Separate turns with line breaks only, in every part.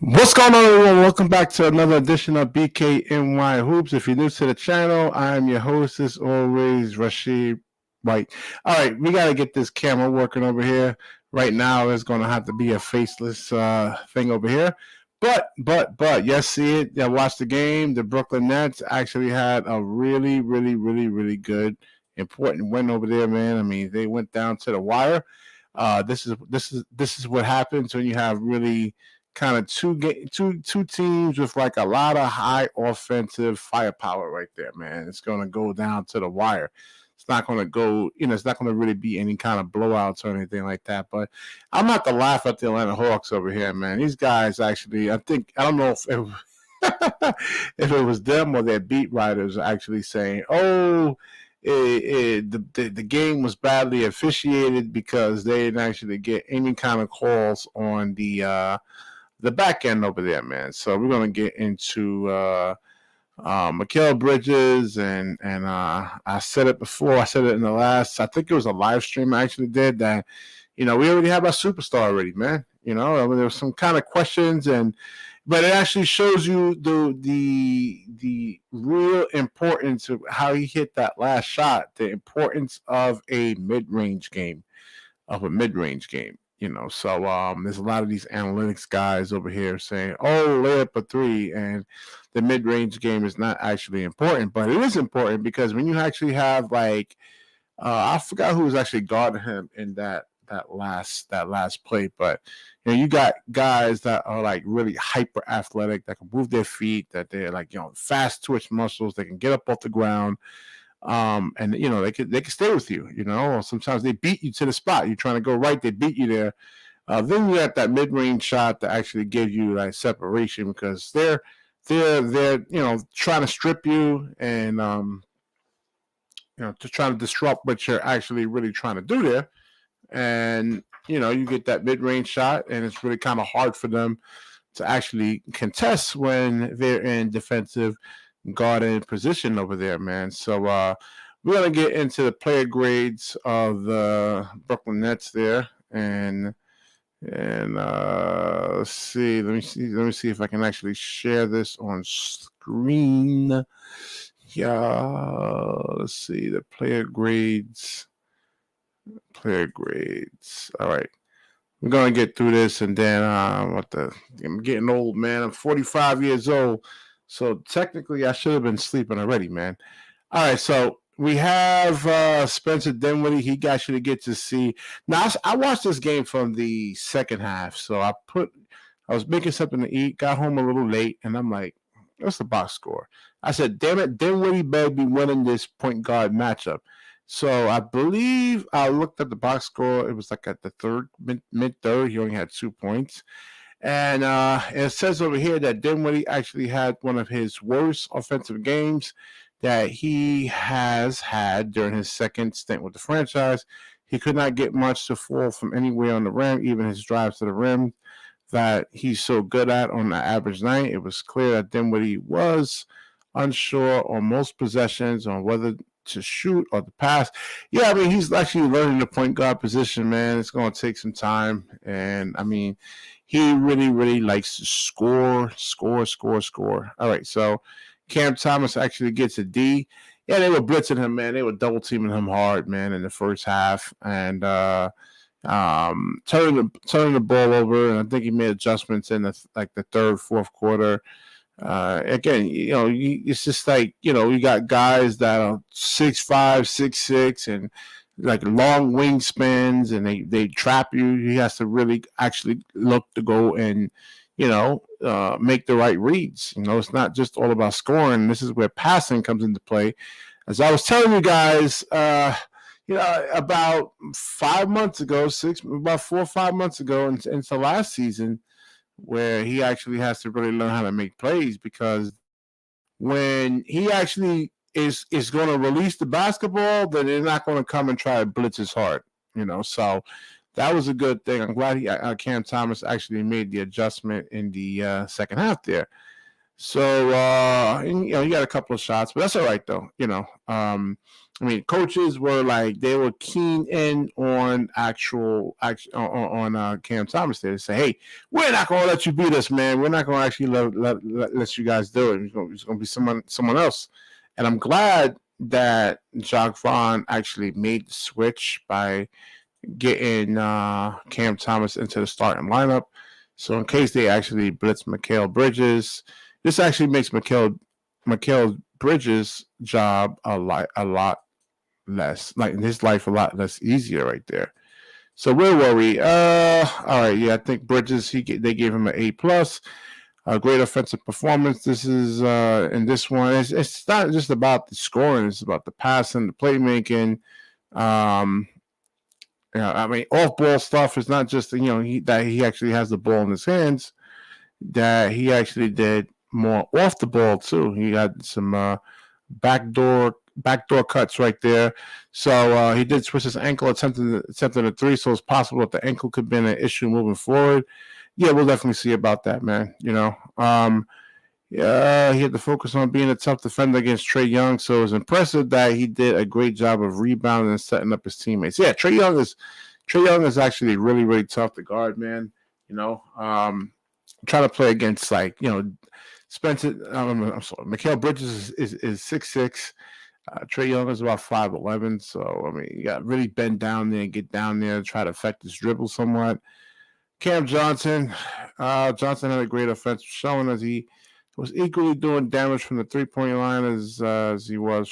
What's going on, everyone? Welcome back to another edition of BKNY Hoops. If you're new to the channel, I'm your host, as always, Rashid White. All right, we got to get this camera working over here. Right now, it's going to have to be a faceless thing over here. But, yes, see it. Yeah, watch the game. The Brooklyn Nets actually had a really good, important win over there, man. I mean, they went down to the wire. This is what happens when you have really kind of two teams with like a lot of high offensive firepower right there, man. It's going to go down to the wire. It's not going to go, it's not going to really be any kind of blowouts or anything like that. But I'm not to laugh at the Atlanta Hawks over here, man. These guys actually, I don't know if if it was them or their beat writers actually saying, "Oh, the game was badly officiated because they didn't actually get any kind of calls on the back end over there, man." So we're gonna get into Mikal Bridges and I said it before. I said it in the last. I think it was a live stream I actually did that. We already have our superstar already, man. I mean, there was some kind of questions but it actually shows you the real importance of how he hit that last shot. The importance of a mid range game. So there's a lot of these analytics guys over here saying, "Oh, lay up a three," and the mid range game is not actually important, but it is important because when you actually have like, I forgot who was actually guarding him in that last play, but you got guys that are like really hyper athletic that can move their feet, that they're like fast twitch muscles, they can get up off the ground, and they can stay with you. Or sometimes they beat you to the spot. You're trying to go right, they beat you there. Then you got that mid range shot that actually gives you like separation because they're trying to strip you and to try to disrupt what you're actually really trying to do there. And you get that mid range shot, and it's really kind of hard for them to actually contest when they're in defensive guarding position over there, man. So we're gonna get into the player grades of the Brooklyn Nets there, and let's see. Let me see if I can actually share this on screen. Yeah, let's see the player grades. Player grades. All right. We're gonna get through this, and then I'm getting old, man. I'm 45 years old, so technically I should have been sleeping already, man. All right, so we have Spencer Dinwiddie. He got you to get to see. Now I watched this game from the second half, so I was making something to eat, got home a little late, and I'm like, "What's the box score?" I said, "Damn it, Dinwiddie better be winning this point guard matchup." So I believe I looked at the box score. It was like at the mid third. He only had 2 points. And it says over here that Dinwiddie actually had one of his worst offensive games that he has had during his second stint with the franchise. He could not get much to fall from anywhere on the rim, even his drives to the rim that he's so good at on the average night. It was clear that Dinwiddie was unsure on most possessions on whether to shoot or to pass. Yeah, I mean, he's actually learning the point guard position, man. It's going to take some time. And, I mean, he really likes to score. All right, so Cam Thomas actually gets a D. Yeah, they were blitzing him, man. They were double teaming him hard, man, in the first half. And, turning the ball over, and I think he made adjustments in the third, fourth quarter. Again, it's just like you got guys that are 6'5", 6'6", and like long wingspans, and they trap you. He has to really actually look to go and make the right reads. It's not just all about scoring. This is where passing comes into play. As I was telling you guys, about 5 months ago, about 4 or 5 months ago, into last season, where he actually has to really learn how to make plays because when he actually is going to release the basketball, then they're not going to come and try to blitz his heart. So that was a good thing. I'm glad Cam Thomas actually made the adjustment in the second half there. So you got a couple of shots, but that's all right though. I mean, coaches were like they were keen in on Cam Thomas. They say, "Hey, we're not going to let you beat us, man. We're not going to actually let you guys do it. It's going to be someone else." And I'm glad that Jacques Vaughn actually made the switch by getting Cam Thomas into the starting lineup. So in case they actually blitz Mikal Bridges, this actually makes Mikal Bridges' job a lot less, like his life a lot less easier right there. So where were we? All right, yeah, I think Bridges they gave him an A+. A great offensive performance. This is in this one. It's not just about the scoring; it's about the passing, the playmaking. I mean, off-ball stuff is not just that he actually has the ball in his hands. That he actually did more off the ball too. He had some backdoor cuts right there. So he did switch his ankle, attempting a three. So it's possible that the ankle could have been an issue moving forward. Yeah, we'll definitely see about that, man. Yeah, he had to focus on being a tough defender against Trae Young. So it was impressive that he did a great job of rebounding and setting up his teammates. Yeah, Trae Young is actually really, really tough to guard, man. Trying to play against Spencer. I'm sorry, Mikal Bridges is 6'6". Trae Young is about 5'11". So I mean, you got to really bend down there and get down there and try to affect his dribble somewhat. Cam Johnson had a great offensive showing as he was equally doing damage from the 3-point line as he was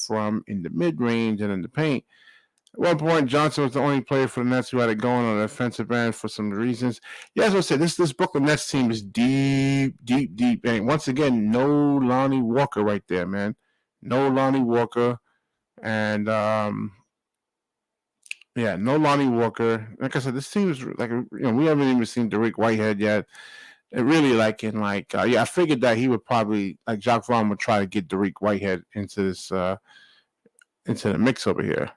from in the mid-range and in the paint. At one point, Johnson was the only player for the Nets who had it going on the offensive end for some reasons. Yeah, as I said, this Brooklyn Nets team is deep. And once again, no Lonnie Walker right there, man. No Lonnie Walker. And, no Lonnie Walker. Like I said, this team is like, we haven't even seen Derek Whitehead yet. It really I figured that he would probably, Jacques Vaughn would try to get Derek Whitehead into this, into the mix over here.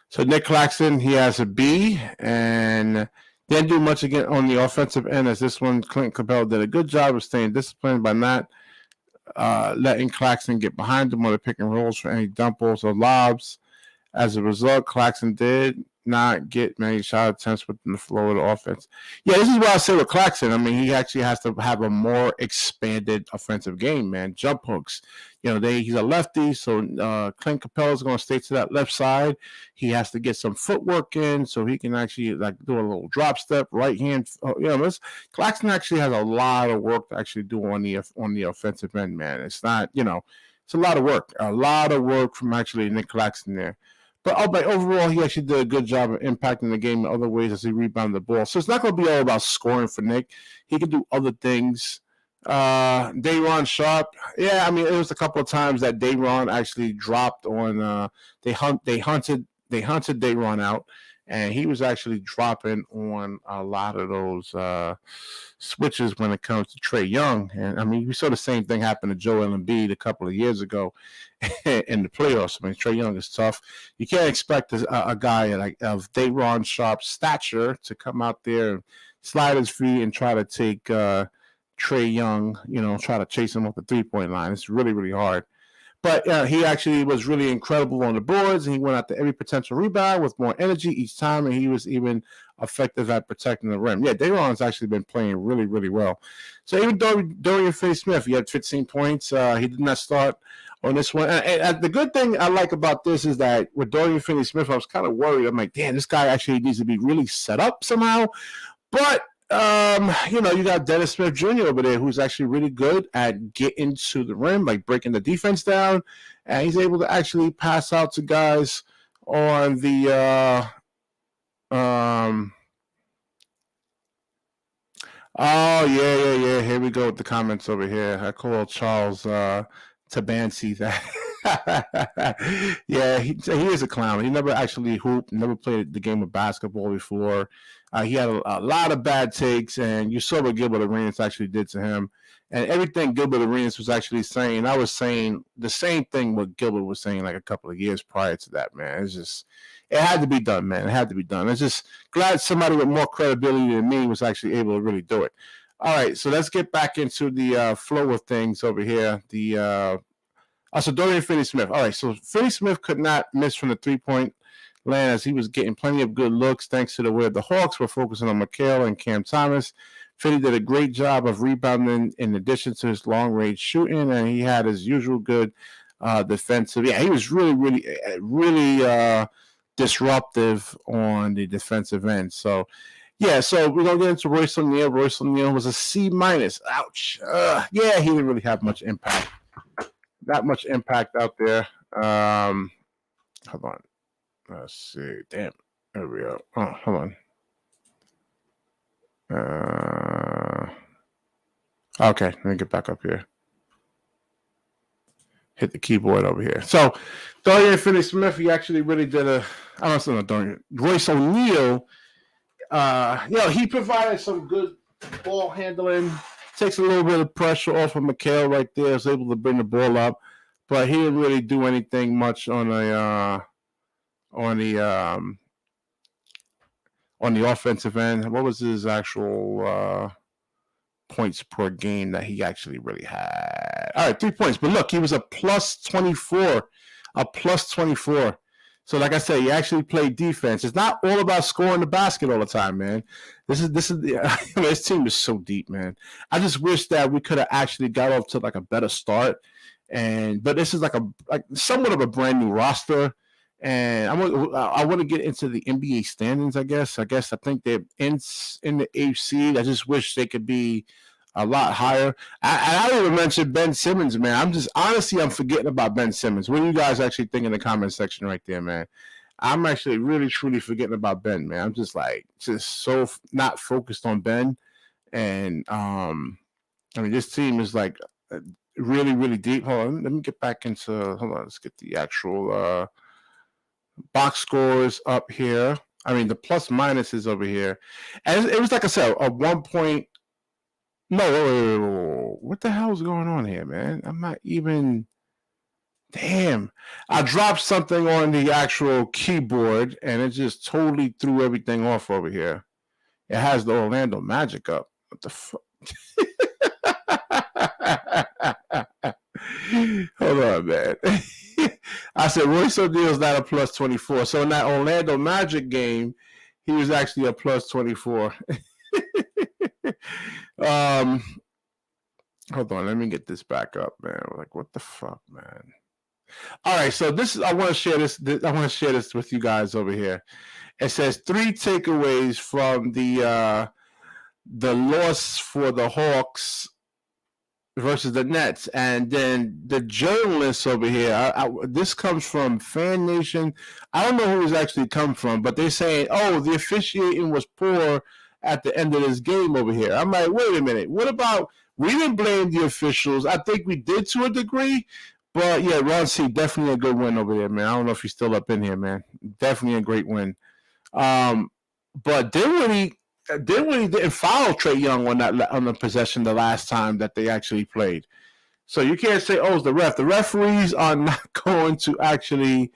So Nick Claxton, he has a B, and didn't do much again on the offensive end as this one. Clint Capella did a good job of staying disciplined by not letting Claxton get behind him on the pick and rolls for any dump balls or lobs. As a result, Claxton did not get many shot attempts within the flow of the offense. Yeah, this is what I say with Claxton. I mean, he actually has to have a more expanded offensive game, man. Jump hooks. He's a lefty, so Clint Capella is going to stay to that left side. He has to get some footwork in so he can actually do a little drop step, right hand. Claxton actually has a lot of work to actually do on the offensive end, man. It's not, it's a lot of work from actually Nick Claxton there. But overall, he actually did a good job of impacting the game in other ways as he rebounded the ball. So it's not going to be all about scoring for Nick. He can do other things. Day'Ron Sharpe, yeah, I mean, it was a couple of times that Day'Ron actually dropped on. They hunted Day'Ron out, and he was actually dropping on a lot of those switches when it comes to Trae Young. And I mean, we saw the same thing happen to Joel Embiid a couple of years ago in the playoffs. I mean, Trae Young is tough. You can't expect a guy of Day'Ron Sharpe's stature to come out there and slide his feet and try to take Trae Young, try to chase him off the 3-point line. It's really, really hard. But he actually was really incredible on the boards, and he went after every potential rebound with more energy each time, and he was even effective at protecting the rim. Yeah, Day'Ron's actually been playing really, really well. So even Dorian Finney-Smith, he had 15 points. He did not start on this one. And the good thing I like about this is that with Dorian Finney-Smith, I was kind of worried. I'm like, damn, this guy actually needs to be really set up somehow. But you got Dennis Smith Jr. over there who's actually really good at getting to the rim, like breaking the defense down, and he's able to actually pass out to guys on the Oh yeah. Here we go with the comments over here. I call Charles Tabansi that. Yeah, he is a clown. He never actually hooped, never played the game of basketball before. He had a lot of bad takes, and you saw what Gilbert Arenas actually did to him. And everything Gilbert Arenas was actually saying, I was saying the same thing what Gilbert was saying like a couple of years prior to that, man. It had to be done, man. It had to be done. It's just glad somebody with more credibility than me was actually able to really do it. All right, so let's get back into the flow of things over here. The So Dorian Finney-Smith. All right, so Finney-Smith could not miss from the three-point land as he was getting plenty of good looks thanks to the way the Hawks were focusing on Mikal and Cam Thomas. Finney did a great job of rebounding in addition to his long-range shooting, and he had his usual good defensive. Yeah, he was really disruptive on the defensive end. So, yeah, so we're going to get into Royce O'Neal. Royce O'Neal was a C-. Ouch. Yeah, he didn't really have much impact. Not much impact out there. Hold on. Let's see. Damn. There we go. Oh, hold on. Okay, let me get back up here. Hit the keyboard over here. So, Dorian Finney-Smith, he actually really did Royce O'Neal, he provided some good ball handling. Takes a little bit of pressure off of Mikal right there. Was able to bring the ball up, but he didn't really do anything much on the offensive end. What was his actual points per game that he actually really had? All right, 3 points. But look, he was a plus 24. So, like I said, he actually played defense. It's not all about scoring the basket all the time, man. This team is so deep, man. I just wish that we could have actually got off to like a better start. But this is like somewhat of a brand new roster. And I want to get into the NBA standings. I think they're in the AFC. I just wish they could be a lot higher. I don't even mention Ben Simmons, man. I'm forgetting about Ben Simmons. What do you guys actually think in the comment section right there, man? I'm actually really, truly forgetting about Ben, man. I'm just so not focused on Ben. And, this team is like really, really deep. Hold on. Let me get back into, let's get the actual box scores up here. The plus minus is over here. And it was, like I said, a 1 point. No, what the hell is going on here, man? I'm not even. Damn. I dropped something on the actual keyboard, and it just totally threw everything off over here. It has the Orlando Magic up. What the fuck? Hold on, man. I said Royce O'Neal's not a plus 24. So in that Orlando Magic game, he was actually a plus 24. Hold on, let me get this back up, man. Like, what the fuck, man? All right, so I want to share this with you guys over here. It says 3 takeaways from the loss for the Hawks versus the Nets, and then the journalists over here. This comes from Fan Nation. I don't know who it's actually come from, but they're saying, "Oh, the officiating was poor at the end of this game over here." I'm like, wait a minute. What about? We didn't blame the officials. I think we did to a degree, but yeah, Ron C, definitely a good win over there, man. I don't know if he's still up in here, man. Definitely a great win. But Dinwiddie didn't foul Trae Young on the possession the last time that they actually played. So you can't say, "Oh, it's the ref." The referees are not going to actually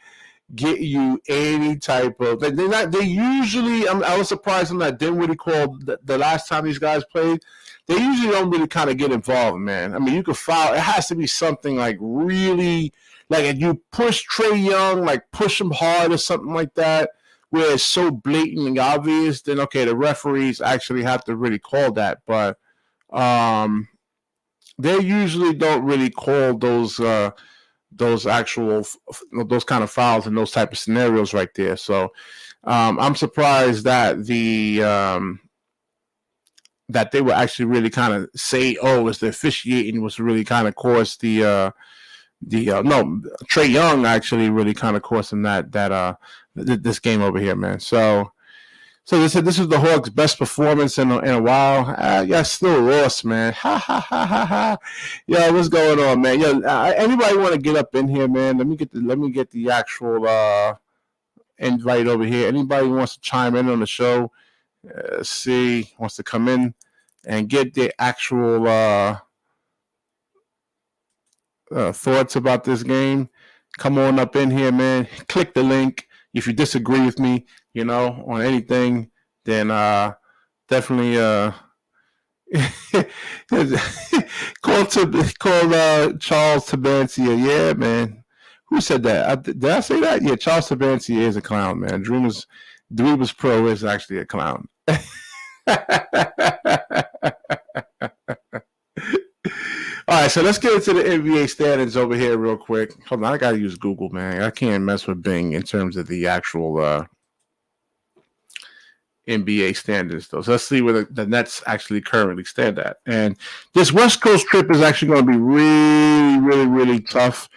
get you any type of. They usually. I was surprised on that Dinwiddie called the last time these guys played. They usually don't really kind of get involved, man. You could foul. It has to be something like really, like if you push Trae Young, like push him hard or something like that, where it's so blatantly obvious, then okay, the referees actually have to really call that. But they usually don't really call those actual those kind of fouls in those type of scenarios right there. So I'm surprised that that they were actually really kind of say, "Oh, it's the officiating was really kind of caused no, Trae Young actually really kind of caused him this game over here, man." So they said this is the Hawks' best performance in a while. Yeah, still lost, man. Ha ha ha ha ha. Yo, what's going on, man? Yo, anybody want to get up in here, man? Let me get the actual invite over here. Anybody wants to chime in on the show? Wants to come in and get the actual thoughts about this game. Come on up in here, man. Click the link. If you disagree with me, on anything, then definitely Charles Tabancia. Yeah, man. Who said that? Did I say that? Yeah, Charles Tabancia is a clown, man. Dreamers Pro is actually a clown. All right, so let's get into the NBA standings over here real quick. Hold on, I gotta use Google, man. I can't mess with Bing in terms of the actual NBA standings, though. So let's see where the Nets actually currently stand at. And this West Coast trip is actually going to be really, really, really tough.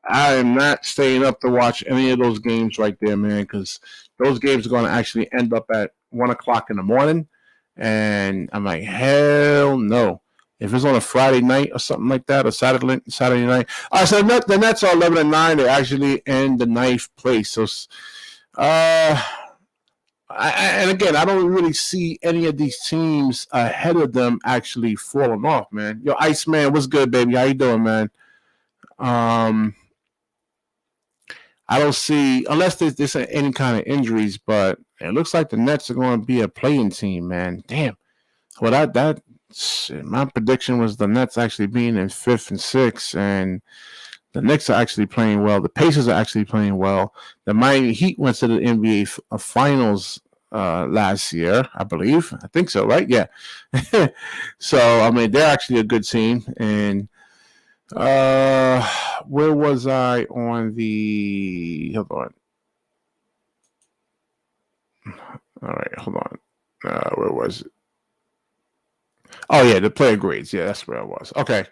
I am not staying up to watch any of those games right there, man, because those games are going to actually end up at 1 o'clock in the morning. And I'm like, hell no. If it's on a Friday night or something like that, or Saturday night. All right, so the Nets are 11-9. They're actually in the ninth place. So, and again, I don't really see any of these teams ahead of them actually falling off, man. Yo, Iceman, what's good, baby? How you doing, man? I don't see, unless there's any kind of injuries, but it looks like the Nets are going to be a playing team, man. Damn. Well, my prediction was the Nets actually being in 5th and 6th, and the Knicks are actually playing well. The Pacers are actually playing well. The Miami Heat went to the NBA Finals last year, I believe. I think so, right? Yeah. So, I mean, they're actually a good team. And where was I on the... Hold on. All right, hold on. Where was it? Oh, yeah, the player grades. Yeah, that's where I was. Okay.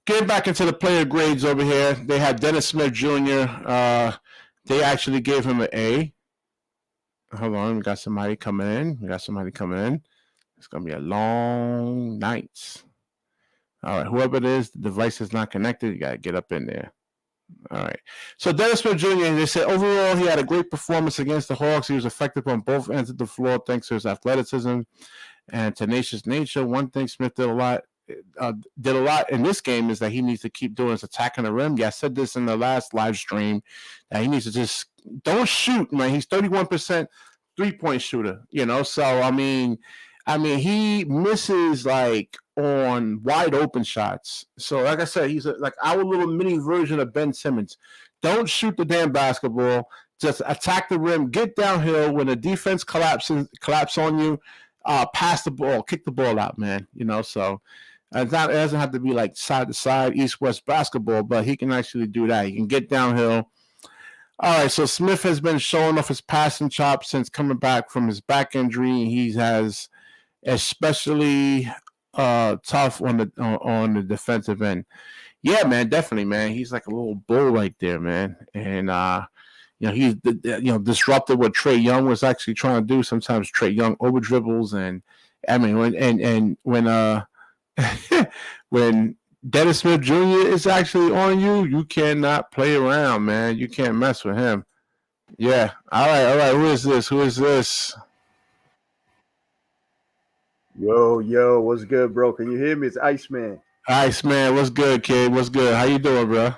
Getting back into the player grades over here, they had Dennis Smith Jr. They actually gave him an A. Hold on, we got somebody coming in. It's going to be a long night. All right, whoever it is, the device is not connected. You got to get up in there. All right. So Dennis Smith Jr., they said overall he had a great performance against the Hawks. He was effective on both ends of the floor thanks to his athleticism and tenacious nature. One thing Smith did a lot in this game is that he needs to keep doing is attacking the rim. Yeah, I said this in the last live stream that he needs to just don't shoot, man. He's 31% 3-point shooter, So I mean he misses like on wide open shots. So like I said, he's like our little mini version of Ben Simmons. Don't shoot the damn basketball. Just attack the rim. Get downhill when the defense collapse on you. Pass the ball, kick the ball out, man. So. It doesn't have to be like side to side, east west basketball, but he can actually do that. He can get downhill. All right, so Smith has been showing off his passing chops since coming back from his back injury. He has especially tough on the defensive end. Yeah, man, definitely, man. He's like a little bull right there, man. And he's disrupted what Trae Young was actually trying to do. Sometimes Trae Young over dribbles, and I mean when Dennis Smith Jr. is actually on you, you cannot play around, man. You can't mess with him. Yeah. All right. Who is this?
Yo, what's good, bro? Can you hear me? It's Iceman.
Iceman, what's good, kid? What's good? How you doing, bro?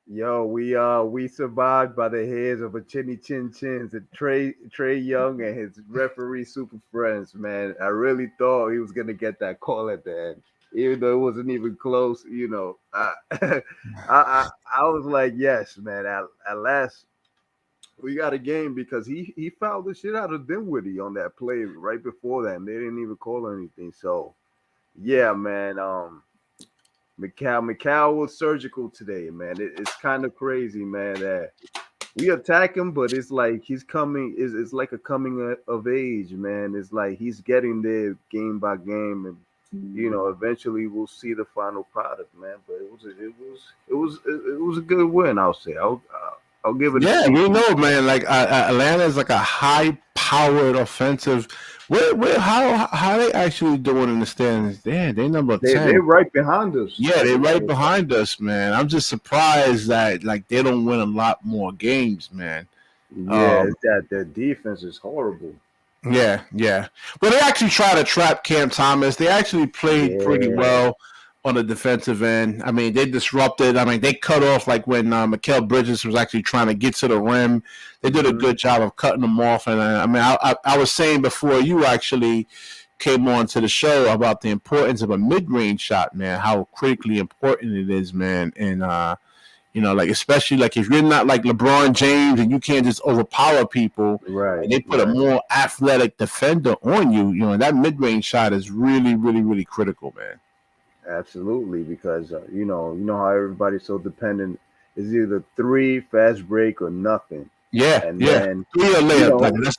Yo, we survived by the heads of a chinny chin chins and Trae Young and his referee super friends, man. I really thought he was gonna get that call at the end, even though it wasn't even close. I was like, yes, man. At last, we got a game because he fouled the shit out of Dinwiddie on that play right before that, and they didn't even call anything. So, yeah, man. Mikal was surgical today, man. It's kind of crazy, man, that we attack him, but it's like he's coming. It's like a coming of age, man. It's like he's getting there game by game, and eventually we'll see the final product, man. But it was a good win, I'll say. I'll give it.
Yeah, we know, man. Like Atlanta is like a high-powered offensive. How they actually doing in the standings? They number 10.
They're right behind us.
Yeah, they're right behind us, man. I'm just surprised that like they don't win a lot more games, man.
Yeah, that their defense is horrible.
Yeah. Well, they actually try to trap Cam Thomas. They actually played pretty well on the defensive end. I mean, they disrupted. I mean, they cut off like when Mikal Bridges was actually trying to get to the rim. They did a good job of cutting them off. And I was saying before you actually came on to the show about the importance of a mid-range shot, man. How critically important it is, man. And like especially like if you're not like LeBron James and you can't just overpower people,
Right,
and they put a
right.
more athletic defender on you, that mid-range shot is really, really, really critical, man.
Absolutely, because you know how everybody's so dependent. Is either three, fast break, or nothing.
Yeah,
And
yeah.
then,
Three or
you
layup. Like
know,
that's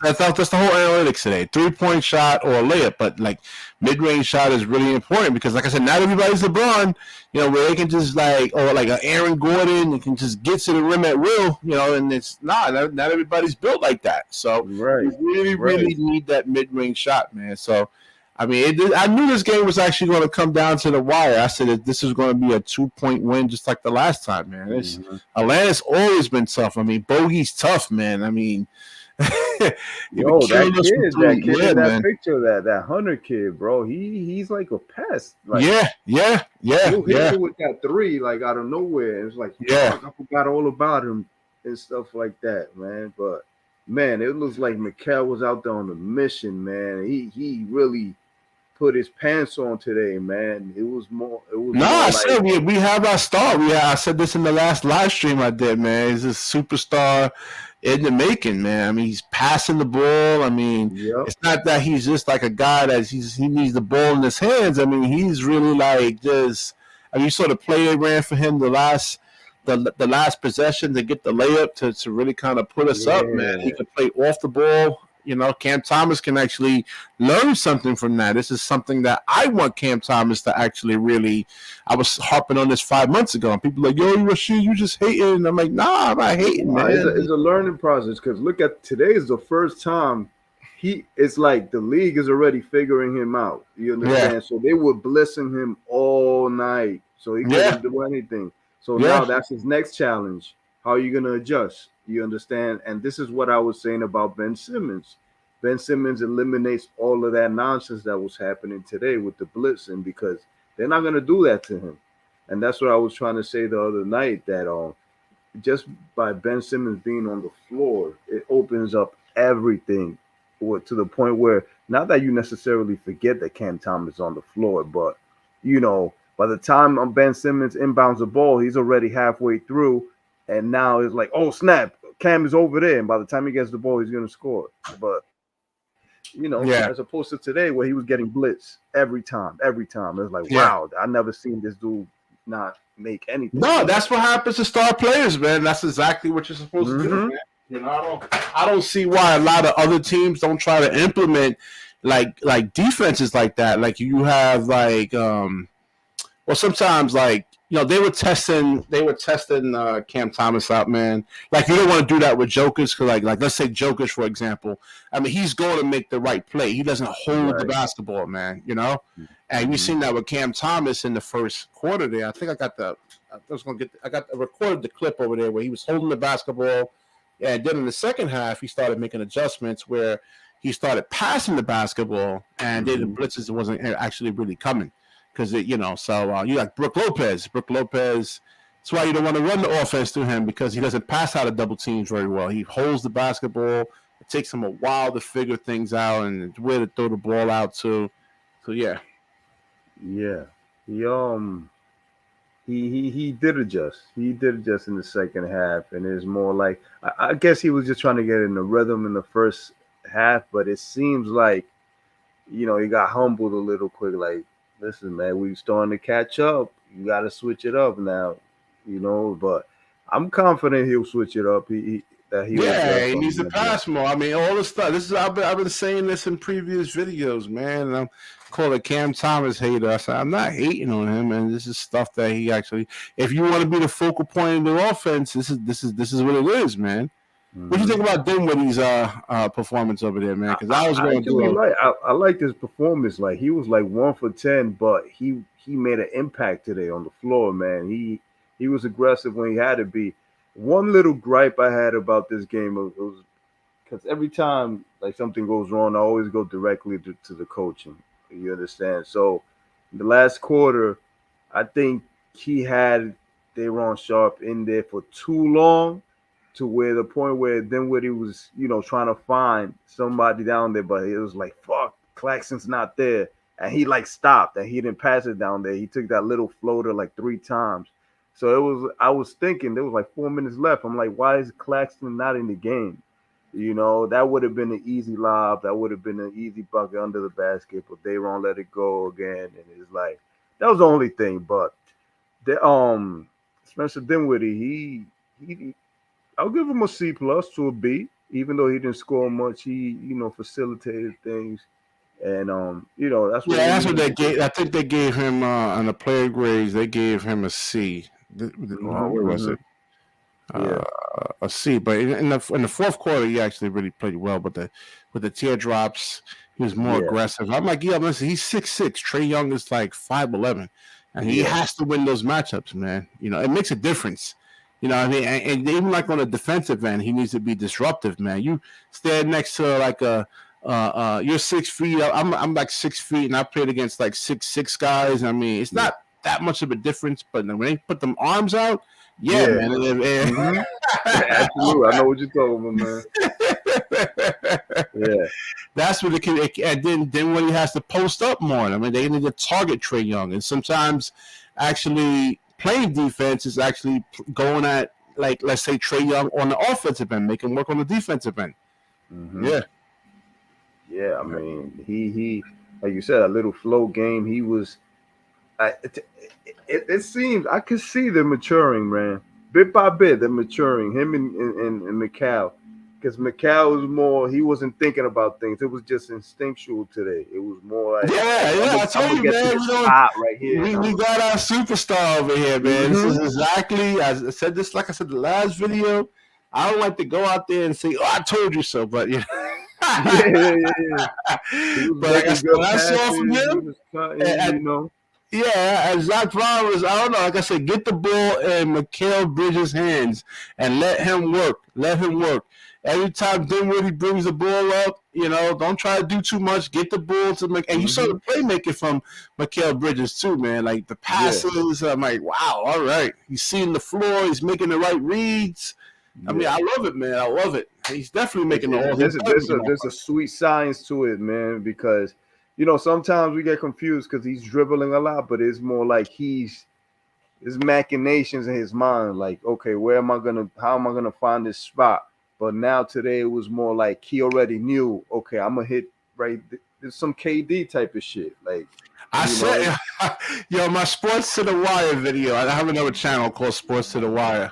the whole analytics today. 3-point shot or a layup. But like mid range shot is really important because like I said, not everybody's LeBron, where they can just like or like an Aaron Gordon and can just get to the rim at will, and it's not everybody's built like that. So
right,
you really,
right.
really need that mid range shot, man. So I mean, I knew this game was actually going to come down to the wire. I said that this is going to be a 2-point win, just like the last time, man.
Hmm.
Atlanta's always been tough. I mean, Bogey's tough, man. I mean, he been
Yo,
killing us from
that
three.
kid
Yeah,
in that
man.
picture, that Hunter kid, bro, he's like a pest. Like
Yeah, yeah, yeah,
he'll hit
yeah,
you with that three like out of nowhere. It's like
yeah.
fuck, I forgot all about him and stuff like that, man. But man, it looks like Mikal was out there on a mission, man. He really put his pants on today, man. It was
No,
more
I
like
said we have our star. I said this in the last live stream I did, man. He's a superstar in the making, man. I mean, he's passing the ball. I mean,
yep,
it's not that he's just like a guy that he needs the ball in his hands. I mean, he's really like just. I mean, you saw the play they ran for him the last possession to get the layup to really kind of put us up, man. He
yeah.
can play off the ball. Cam Thomas can actually learn something from that. This is something that I want Cam Thomas to actually really. I was harping on this 5 months ago, and people are like, "Yo, Rashid, you just hating." And I'm like, "Nah, I'm not hating,
Nah,
man."
it's a learning process because look at today is the first time it's like the league is already figuring him out. You
Yeah,
understand? So they were blessing him all night, so he
yeah,
couldn't do anything. So
yeah,
now that's his next challenge. How are you gonna adjust? You understand? And this is what I was saying about Ben Simmons. Ben Simmons eliminates all of that nonsense that was happening today with the blitzing because they're not gonna do that to him. And that's what I was trying to say the other night that just by Ben Simmons being on the floor, it opens up everything to the point where not that you necessarily forget that Cam Thomas is on the floor, but by the time Ben Simmons inbounds the ball, he's already halfway through, and now it's like, oh snap, Cam is over there, and by the time he gets the ball, he's gonna score. But
yeah.
as opposed to today where he was getting blitz every time. It's like,
Yeah.
wow, I never seen this dude not make anything.
No, that's what happens to star players, man. That's exactly what you're supposed to do,
Mm-hmm.
man. I don't see why a lot of other teams don't try to implement like defenses like that. Like you have well, sometimes they were testing Cam Thomas out, man. Like you don't want to do that with Jokic because like let's say Jokic for example. I mean he's going to make the right play. He doesn't hold the
Right.
basketball, man. And we've
Mm-hmm.
seen that with Cam Thomas in the first quarter there. I think I recorded the clip over there where he was holding the basketball, and then in the second half he started making adjustments where he started passing the basketball, and then the
Mm-hmm.
blitzes wasn't actually really coming because so you like Brook Lopez. Brook Lopez. That's why you don't want to run the offense to him because he doesn't pass out of double teams very well. He holds the basketball. It takes him a while to figure things out and where to throw the ball out to. So yeah.
Yeah. He he did adjust. He did adjust in the second half, and it's more like I guess he was just trying to get in the rhythm in the first half, but it seems like he got humbled a little quick. Like, listen, man, we starting to catch up. You got to switch it up now, But I'm confident he'll switch it up. That he'll
Yeah,
adjust
he needs
on
to
the.
pass more. I mean, all this stuff. This is I've been saying this in previous videos, man. And I'm called a Cam Thomas hater. I said I'm not hating on him, and this is stuff that he actually. If you want to be the focal point of the offense, this is what it is, man. What do you
Mhm.
think about Dinwiddie's performance over there, man? Because I was
I
going to
actually
do a
I like his performance. Like he was like 1 for 10, but he made an impact today on the floor, man. He was aggressive when he had to be. One little gripe I had about this game was because every time like something goes wrong, I always go directly to the coaching. You understand? So the last quarter, I think he had Dayron Sharp in there for too long to where the point where Dinwiddie was, trying to find somebody down there, but it was like, fuck, Claxton's not there. And he like stopped and he didn't pass it down there. He took that little floater like 3 times. So I was thinking there was like 4 minutes left. I'm like, why is Claxton not in the game? That would have been an easy lob. That would have been an easy bucket under the basket, but they won't let it go again. And it's like that was the only thing. But Spencer Dinwiddie, he I'll give him a C plus to a B, even though he didn't score much. He facilitated things, and that's what
Yeah,
we
that's what
need
they
him to
gave. I think they gave him on the player grades. They gave him a C. Where was
do.
it?
Yeah,
A C. But in the fourth quarter, he actually really played well. But with the teardrops, he was more
yeah,
aggressive. I'm like, yeah, listen, he's 6'6". Trae Young is like 5'11", and he
yeah.
has to win those matchups, man. It makes a difference. You know what I mean? And even like on the defensive end, he needs to be disruptive, man. You stand next to like you're 6 feet. I'm like 6 feet, and I played against like 6'6" guys. I mean, it's not that much of a difference, but when they put them arms out, yeah,
Yeah.
man.
Mm-hmm. Absolutely. I know what you're talking about, man. Yeah.
That's what it can. And then when he has to post up more, I mean, they need to target Trae Young, and sometimes actually playing defense is actually going at, like, let's say Trae Young on the offensive end, make him work on the defensive end.
Mm-hmm.
Yeah.
Yeah. I mean, he like you said, a little flow game. He was. It seems I could see them maturing, man. Bit by bit, they're maturing. Him and Mikal, because Mikal was more. He wasn't thinking about things. It was just instinctual today. It was more like,
I
I'm
told
gonna
you,
get to
man.
this spot right here.
We got our superstar over here, man. This is
Mhm.
exactly, as I said this, like I said the last video. I don't like to go out there and say, "Oh, I told you so," but
Yeah. He was
but like
making
what
good
I saw from
passes. He
him,
was cutting.
yeah, Zach Brown was, I don't know, like I said, get the ball in Mikal Bridges' hands and let him work. Let him work. Every time Dinwiddie brings the ball up, don't try to do too much. Get the ball to make, and you saw the playmaking from Mikal Bridges too, man. Like the passes, I'm like, wow, all right. He's seeing the floor. He's making the right reads. I mean, I love it, man. I love it. He's definitely making the all.
There's a sweet science to it, man, because sometimes we get confused because he's dribbling a lot, but it's more like his machinations in his mind, like, okay, how am I gonna find this spot? But now today it was more like he already knew, okay, I'm gonna hit right. There's some KD type of shit, like
I said, my Sports to the Wire video. I have another channel called Sports to the Wire.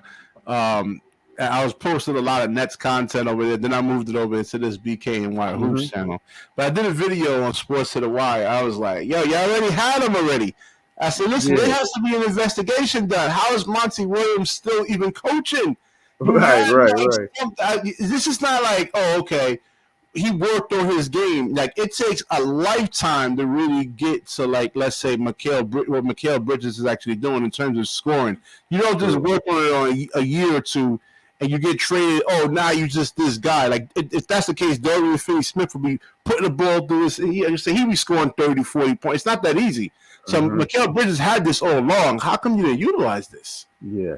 I was posting a lot of Nets content over there. Then I moved it over to this BK and Wire Hoops channel. But I did a video on Sports to the Wire. I was like, yo, you already had him already. I said, listen, there has to be an investigation done. How is Monty Williams still even coaching?
Right.
This is not like, oh, okay, he worked on his game. Like, it takes a lifetime to really get to, like, let's say what Mikal Bridges is actually doing in terms of scoring. You don't just work on it on a year or two and you get traded. Oh, now you just this guy. Like, if that's the case, Dorian Finney-Smith will be putting the ball through his. He'll be scoring 30, 40 points. It's not that easy. So Mikal Bridges had this all along. How come you didn't utilize this?
Yeah.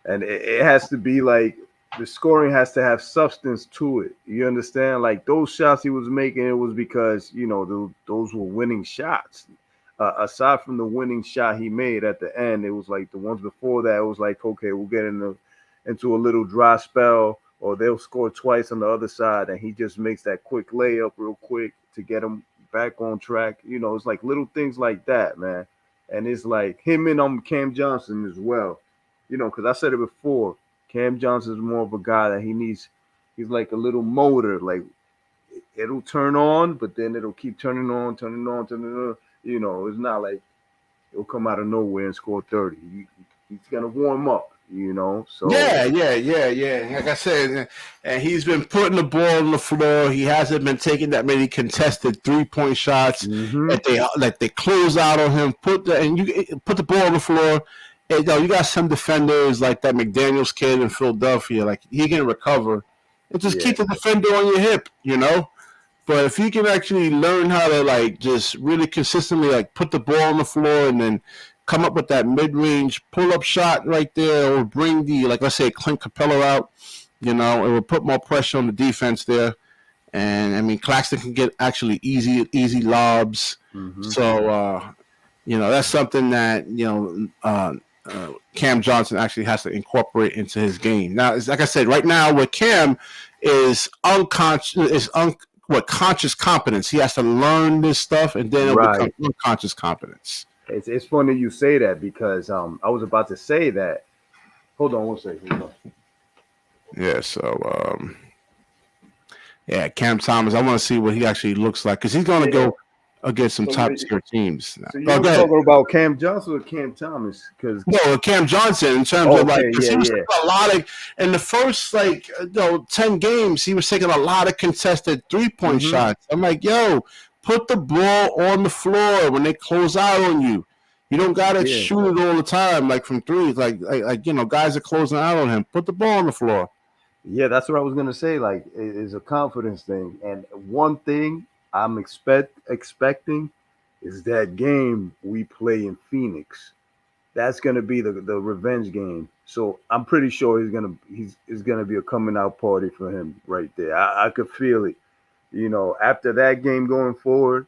And it has to be like the scoring has to have substance to it. You understand? Like those shots he was making, it was because those were winning shots. Aside from the winning shot he made at the end, it was like the ones before that. It was like, okay, we'll get into a little dry spell, or they'll score twice on the other side, and he just makes that quick layup real quick to get them back on track. It's like little things like that, man. And it's like him and Cam Johnson as well. Because I said it before, Cam Johnson is more of a guy that he's like a little motor. Like it'll turn on, but then it'll keep turning on. It's not like it'll come out of nowhere and score 30. He's gonna warm up. So
yeah. Like I said, and he's been putting the ball on the floor. He hasn't been taking that many contested 3-point shots that they close out on him. Put the ball on the floor. And, you got some defenders like that McDaniels kid in Philadelphia. Like he can recover and just keep the defender on your hip. But if he can actually learn how to like just really consistently like put the ball on the floor and then come up with that mid-range pull-up shot right there, or bring the, like, let's say, Clint Capella out, it will put more pressure on the defense there. And I mean, Claxton can get actually easy lobs.
Mm-hmm.
So that's something that Cam Johnson actually has to incorporate into his game. Now, it's like I said, right now with Cam is conscious competence. He has to learn this stuff, and then it'll become
Right.
unconscious competence.
It's funny you say that because I was about to say that. Hold on one second. Hold on.
Yeah. So Cam Thomas. I want to see what he actually looks like because he's going to go against some top tier teams.
So you were talking about Cam Johnson or Cam Thomas? Because
Cam Johnson in terms of he was taking a lot of in the first 10 games he was taking a lot of contested 3-point shots. I'm like, yo, put the ball on the floor when they close out on you. You don't gotta shoot it all the time like from threes. Like guys are closing out on him. Put the ball on the floor.
Yeah, that's what I was gonna say. Like, it's a confidence thing, and one thing I'm expecting is that game we play in Phoenix. That's gonna be the revenge game. So I'm pretty sure he's gonna be a coming out party for him right there. I could feel it. After that game going forward,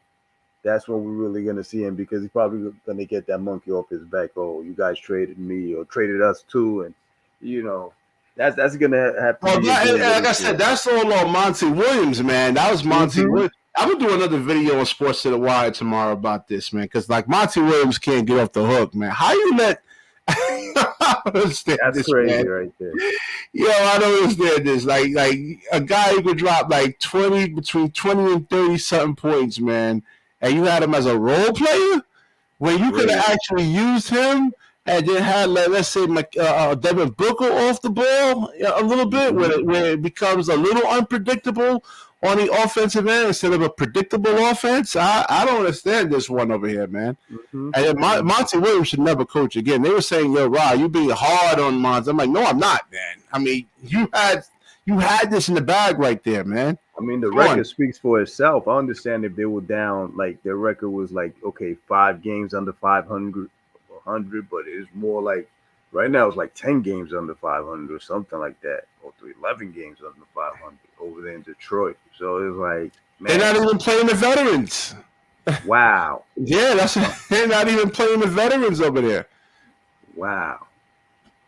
that's when we're really gonna see him because he's probably gonna get that monkey off his back. Oh, you guys traded me or traded us too, and that's gonna have to be.
Like I said, that's all on Monty Williams, man. That was Monty Williams. I'm gonna do another video on Sports to the Wire tomorrow about this, man, because Monty Williams can't get off the hook, man. How you let?
That's
this,
crazy,
man.
right there.
Yo, I don't understand this. Like a guy who could drop between 20 and 30 something points, man, and you had him as a role player when you could have actually used him. And then had, let's say, Devin Booker off the ball a little bit, where it becomes a little unpredictable on the offensive end instead of a predictable offense. I don't understand this one over here, man. And then Monty Williams should never coach again. They were saying, yo, Rod, you being hard on Monty. I'm like, no, I'm not, man. I mean, you had this in the bag right there, man.
I mean, the record speaks for itself. I understand if they were down, their record was 5 games under 500. But it's more like right now it's 10 games under 500 or something like that, or 11 games under 500 over there in Detroit. So it's man,
they're not even playing the veterans.
Wow.
Yeah, they're not even playing the veterans over there.
Wow.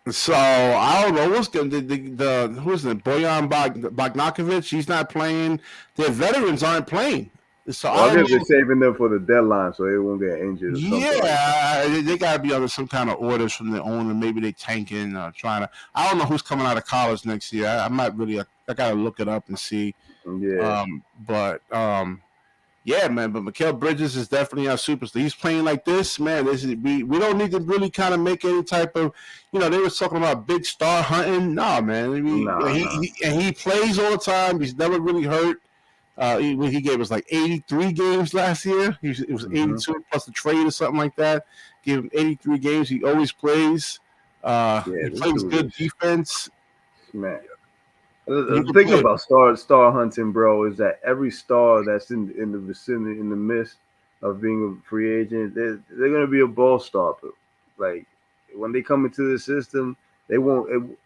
So I don't know what's going the who's it? Bojan Bogdanovic. He's not playing. Their veterans aren't playing. So
I guess they're saving them for the deadline, so they won't get injured. Or something
they got to be under some kind of orders from the owner. Maybe they tanking, trying to. I don't know who's coming out of college next year. I'm not really. I got to look it up and see.
Yeah.
Yeah, man. But Mikal Bridges is definitely our superstar. He's playing like this, man. We don't need to really kind of make any type of. They were talking about big star hunting. No, man. He plays all the time. He's never really hurt. He gave us 83 games last year. It was 82 plus the trade or something like that. Gave him 83 games. He always plays. He plays good defense.
Man, the thing about star hunting, bro, is that every star that's in the vicinity, in the midst of being a free agent, they're gonna be a ball stopper. When they come into the system, they won't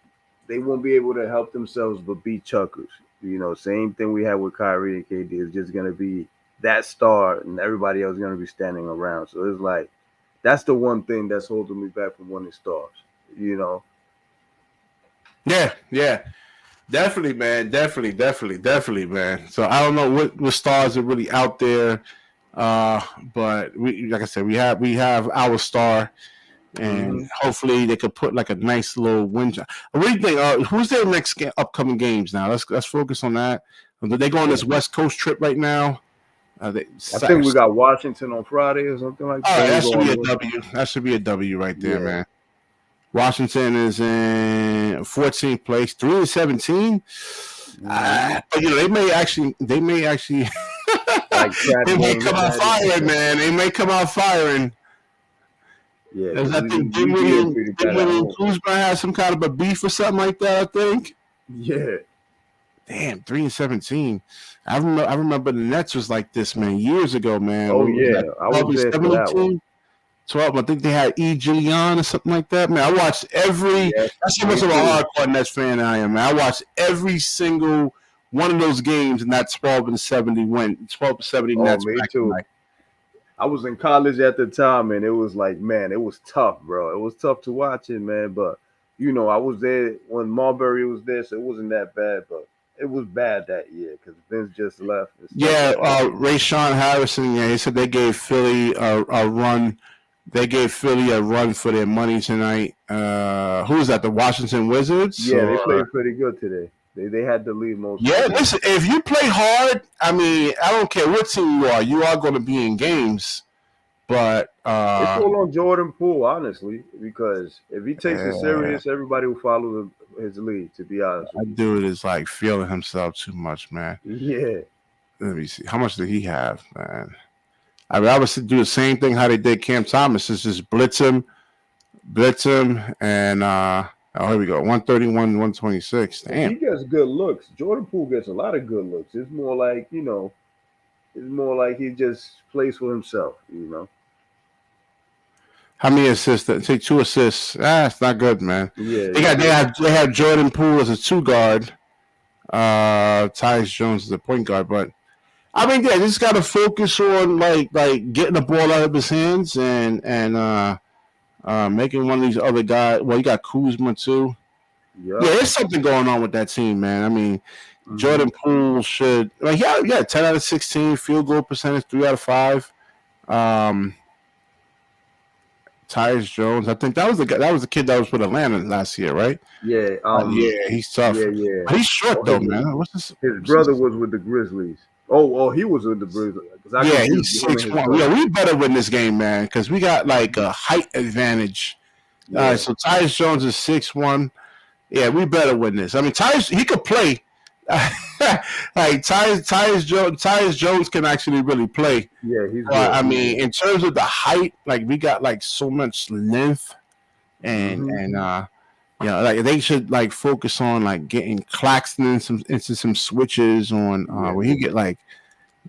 be able to help themselves but be chuckers. Same thing we had with Kyrie and KD is just going to be that star and everybody else is going to be standing around. So it's that's the one thing that's holding me back from winning stars,
Yeah. Definitely, man. Definitely, man. So I don't know what stars are really out there. But like I said, we have our star. And hopefully they could put a nice little win. What do you think? Who's their next upcoming games now? Let's focus on that. They go on this West Coast trip right now.
I think we got Washington on Friday or something like that.
That should be a W. That should be a W right there, man. Washington is in 14th place, 3-17. But they may actually they may come out firing, man. They may come out firing.
Yeah,
I think Dinwiddie and Kuzma had some kind of a beef or something like that. I think.
Yeah.
Damn, 3-17. I remember the Nets was like this, man, years ago, man.
Oh yeah, I was there for that one.
12. I think they had E. Giuliani or something like that. Man, I watched every. That's how much of a hardcore Nets fan I am, man. I watched every single one of those games in that 12-70 win, 12-70
Oh,
Nets
me
back to
too.
back.
I was in college at the time, and it was like, man, it was tough, bro. It was tough to watch it, man. But I was there when Marbury was there, so it wasn't that bad. But it was bad that year because Vince just left and stuff
Yeah,
like that.
Ray Sean Harrison. Yeah, he said they gave Philly a run. They gave Philly a run for their money tonight. Who was that? The Washington Wizards?
Yeah, they
Or
played pretty good today. They had the lead most of the
yeah,
game.
listen. If you play hard, I mean, I don't care what team you are going to be in games. But
It's all on Jordan Poole, honestly, because if he takes it serious, everybody will follow his lead. To be honest with
that dude is like feeling himself too much, man.
you. Yeah.
Let me see. How much did he have, man? I mean, I would do the same thing how they did Cam Thomas. Is just blitz him, and here we go. 131, 126.
If he
Damn.
gets good looks, Jordan Poole gets a lot of good looks. It's more like, he just plays for himself.
How many assists? Take 2 assists. It's not good, man.
Yeah.
They have Jordan Poole as a 2 guard. Tyus Jones as a point guard, but I mean, they just got to focus on like getting the ball out of his hands and making one of these other guys. Well, you got Kuzma too.
Yep.
Yeah, there's something going on with that team, man. I mean, Jordan Poole should 10 out of 16 field goal percentage, 3 out of 5. Tyus Jones, I think that was the kid that was with Atlanta last year, right?
Yeah.
Yeah, he's tough.
Yeah.
But he's short though, man. What's this?
His brother was with the Grizzlies. Oh, he was with the Grizzlies.
Yeah, he's 6'1". Yeah, we better win this game, man, because we got like a height advantage.
Yeah.
All right, so Tyus Jones is 6'1". Yeah, we better win this. I mean, Tyus, he could play. Like Tyus Jones can actually really play.
Yeah, he's good.
I mean, in terms of the height, like we got like so much length, and like they should like focus on like getting Claxton into some switches on where he get like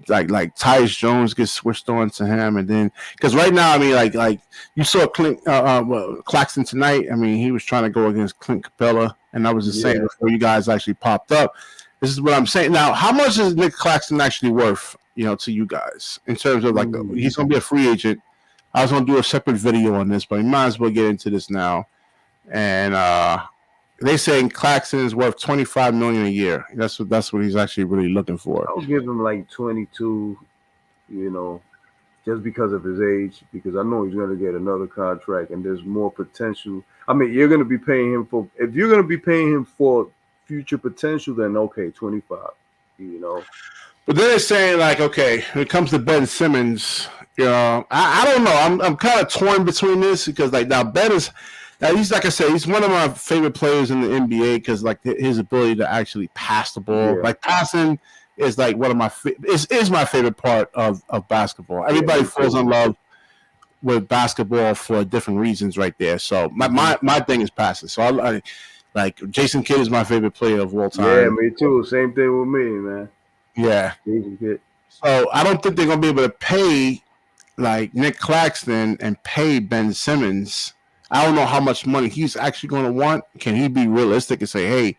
Tyus Jones gets switched on to him, and then because right now, I mean, like you saw Claxton tonight. I mean, he was trying to go against Clint Capella, and I was just saying before you guys actually popped up. This is what I'm saying. Now, how much is Nick Claxton actually worth, to you guys in terms of like he's going to be a free agent? I was going to do a separate video on this, but we might as well get into this now. And they saying Claxton is worth $25 million a year. That's what he's actually really looking for.
I'll give him like 22, just because of his age, because I know he's going to get another contract and there's more potential. I mean, you're going to be paying him if you're going to be paying him for future potential, then okay, 25,
But then they're saying like, okay, when it comes to Ben Simmons, I don't know. I'm kind of torn between this because like now Ben is. Now he's like I said, he's one of my favorite players in the NBA because like his ability to actually pass the ball, like passing is like one of my is my favorite part of basketball. Everybody falls in love with basketball for different reasons, right there. So my thing is passing. So I like Jason Kidd is my favorite player of all time.
Yeah, me too. Same thing with me, man.
Yeah.
Jason Kidd.
So I don't think they're gonna be able to pay like Nick Claxton and pay Ben Simmons. I don't know how much money he's actually going to want. Can he be realistic and say, hey,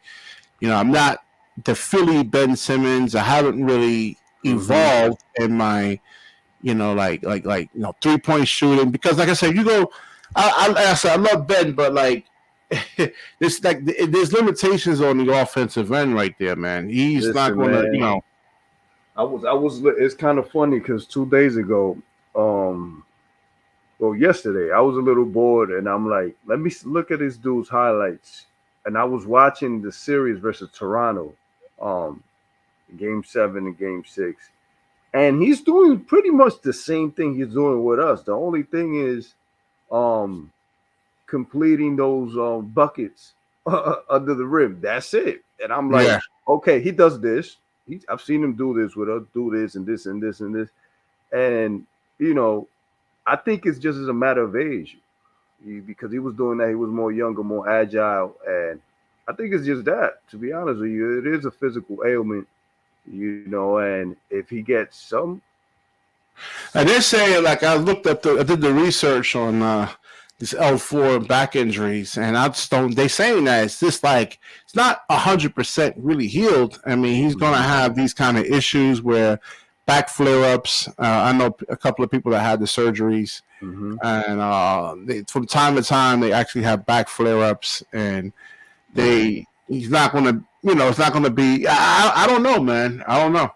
I'm not the Philly Ben Simmons. I haven't really evolved in my, 3-point shooting. Because like I said, you go, I love Ben, but like, there's limitations on the offensive end right there, man. He's not going to,
I was. It's kind of funny because 2 days ago, yesterday, I was a little bored and I'm like, let me look at this dude's highlights. And I was watching the series versus Toronto, game 7 and game 6. And he's doing pretty much the same thing he's doing with us. The only thing is completing those buckets under the rim. That's it. And I'm like, okay, he does this. I've seen him do this with us, do this and this and this and this. And, I think it's just as a matter of age because he was doing that. He was more younger, more agile. And I think it's just that, to be honest with you, it is a physical ailment, and if he gets some.
And they're saying, like, I did the research on the this L4 back injuries, and I just don't. They saying that it's just like it's not 100% really healed. I mean, he's gonna have these kind of issues where back flare ups. I know a couple of people that had the surgeries, and from time to time they actually have back flare ups, and he's not gonna. It's not gonna be. I don't know, man. I don't know.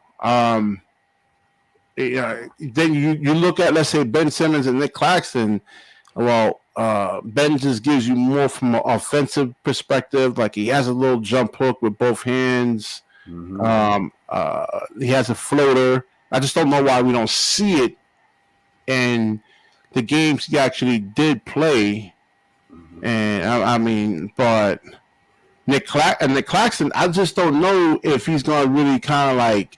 Then you look at, let's say, Ben Simmons and Nick Claxton. Well, Ben just gives you more from an offensive perspective. Like, he has a little jump hook with both hands. He has a floater. I just don't know why we don't see it in the games he actually did play. And I mean, but Nick Claxton, I just don't know if he's going to really kind of like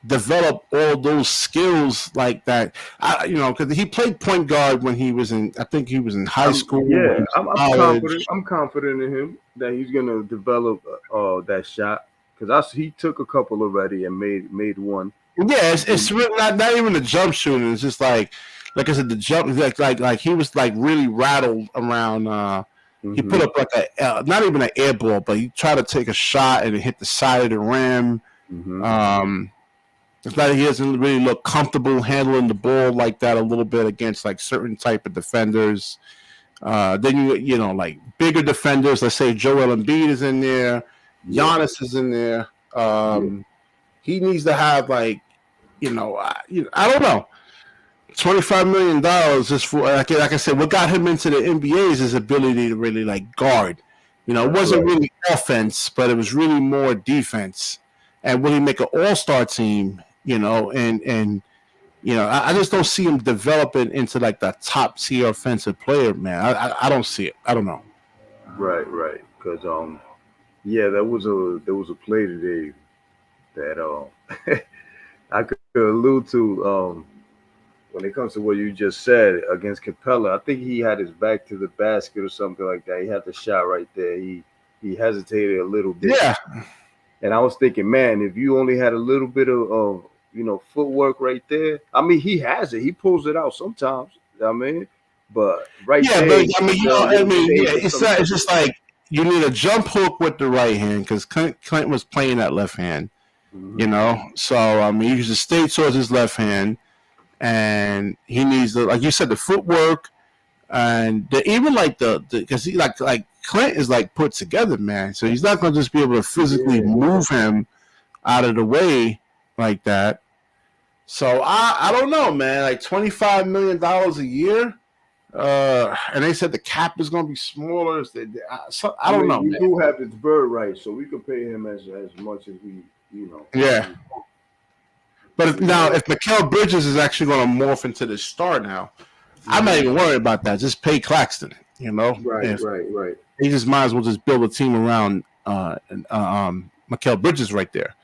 develop all those skills like that. Because he played point guard when he was in, I think he was in high school.
Yeah, I'm confident. I'm confident in him that he's gonna develop that shot, because he took a couple already and made one.
Yeah, it's really not even the jump shooting. It's just like I said, the jump like he was like really rattled around. He put up like not even an air ball, but he tried to take a shot and it hit the side of the rim. It's like he doesn't really look comfortable handling the ball like that a little bit against like certain type of defenders. Then like bigger defenders. Let's say Joel Embiid is in there, Giannis is in there. He needs to have like, I don't know, $25 million just for like I said. What got him into the NBA is his ability to really like guard. It wasn't really offense, but it was really more defense. And will he make an all-star team? I just don't see him developing into like the top tier offensive player, man. I don't see it. I don't know.
Right. Because there was a play today that I could allude to when it comes to what you just said against Capella. I think he had his back to the basket or something like that. He had the shot right there. He hesitated a little bit.
Yeah.
And I was thinking, man, if you only had a little bit of footwork right there. I mean, he has it. He pulls it out sometimes. I mean, but there,
it's just like you need a jump hook with the right hand because Clint was playing that left hand. So I mean, he just stay towards his left hand, and he needs like you said, the footwork, and even like because he like Clint is like put together, man. So he's not going to just be able to physically move him out of the way like that. So I don't know, man. Like $25 million a year, and they said the cap is going to be smaller. I don't know.
We do have his bird right, so we can pay him as much as we,
Yeah. But if Mikal Bridges is actually going to morph into the star now, I'm not even worried about that. Just pay Claxton.
Right.
He just might as well just build a team around Mikal Bridges right there.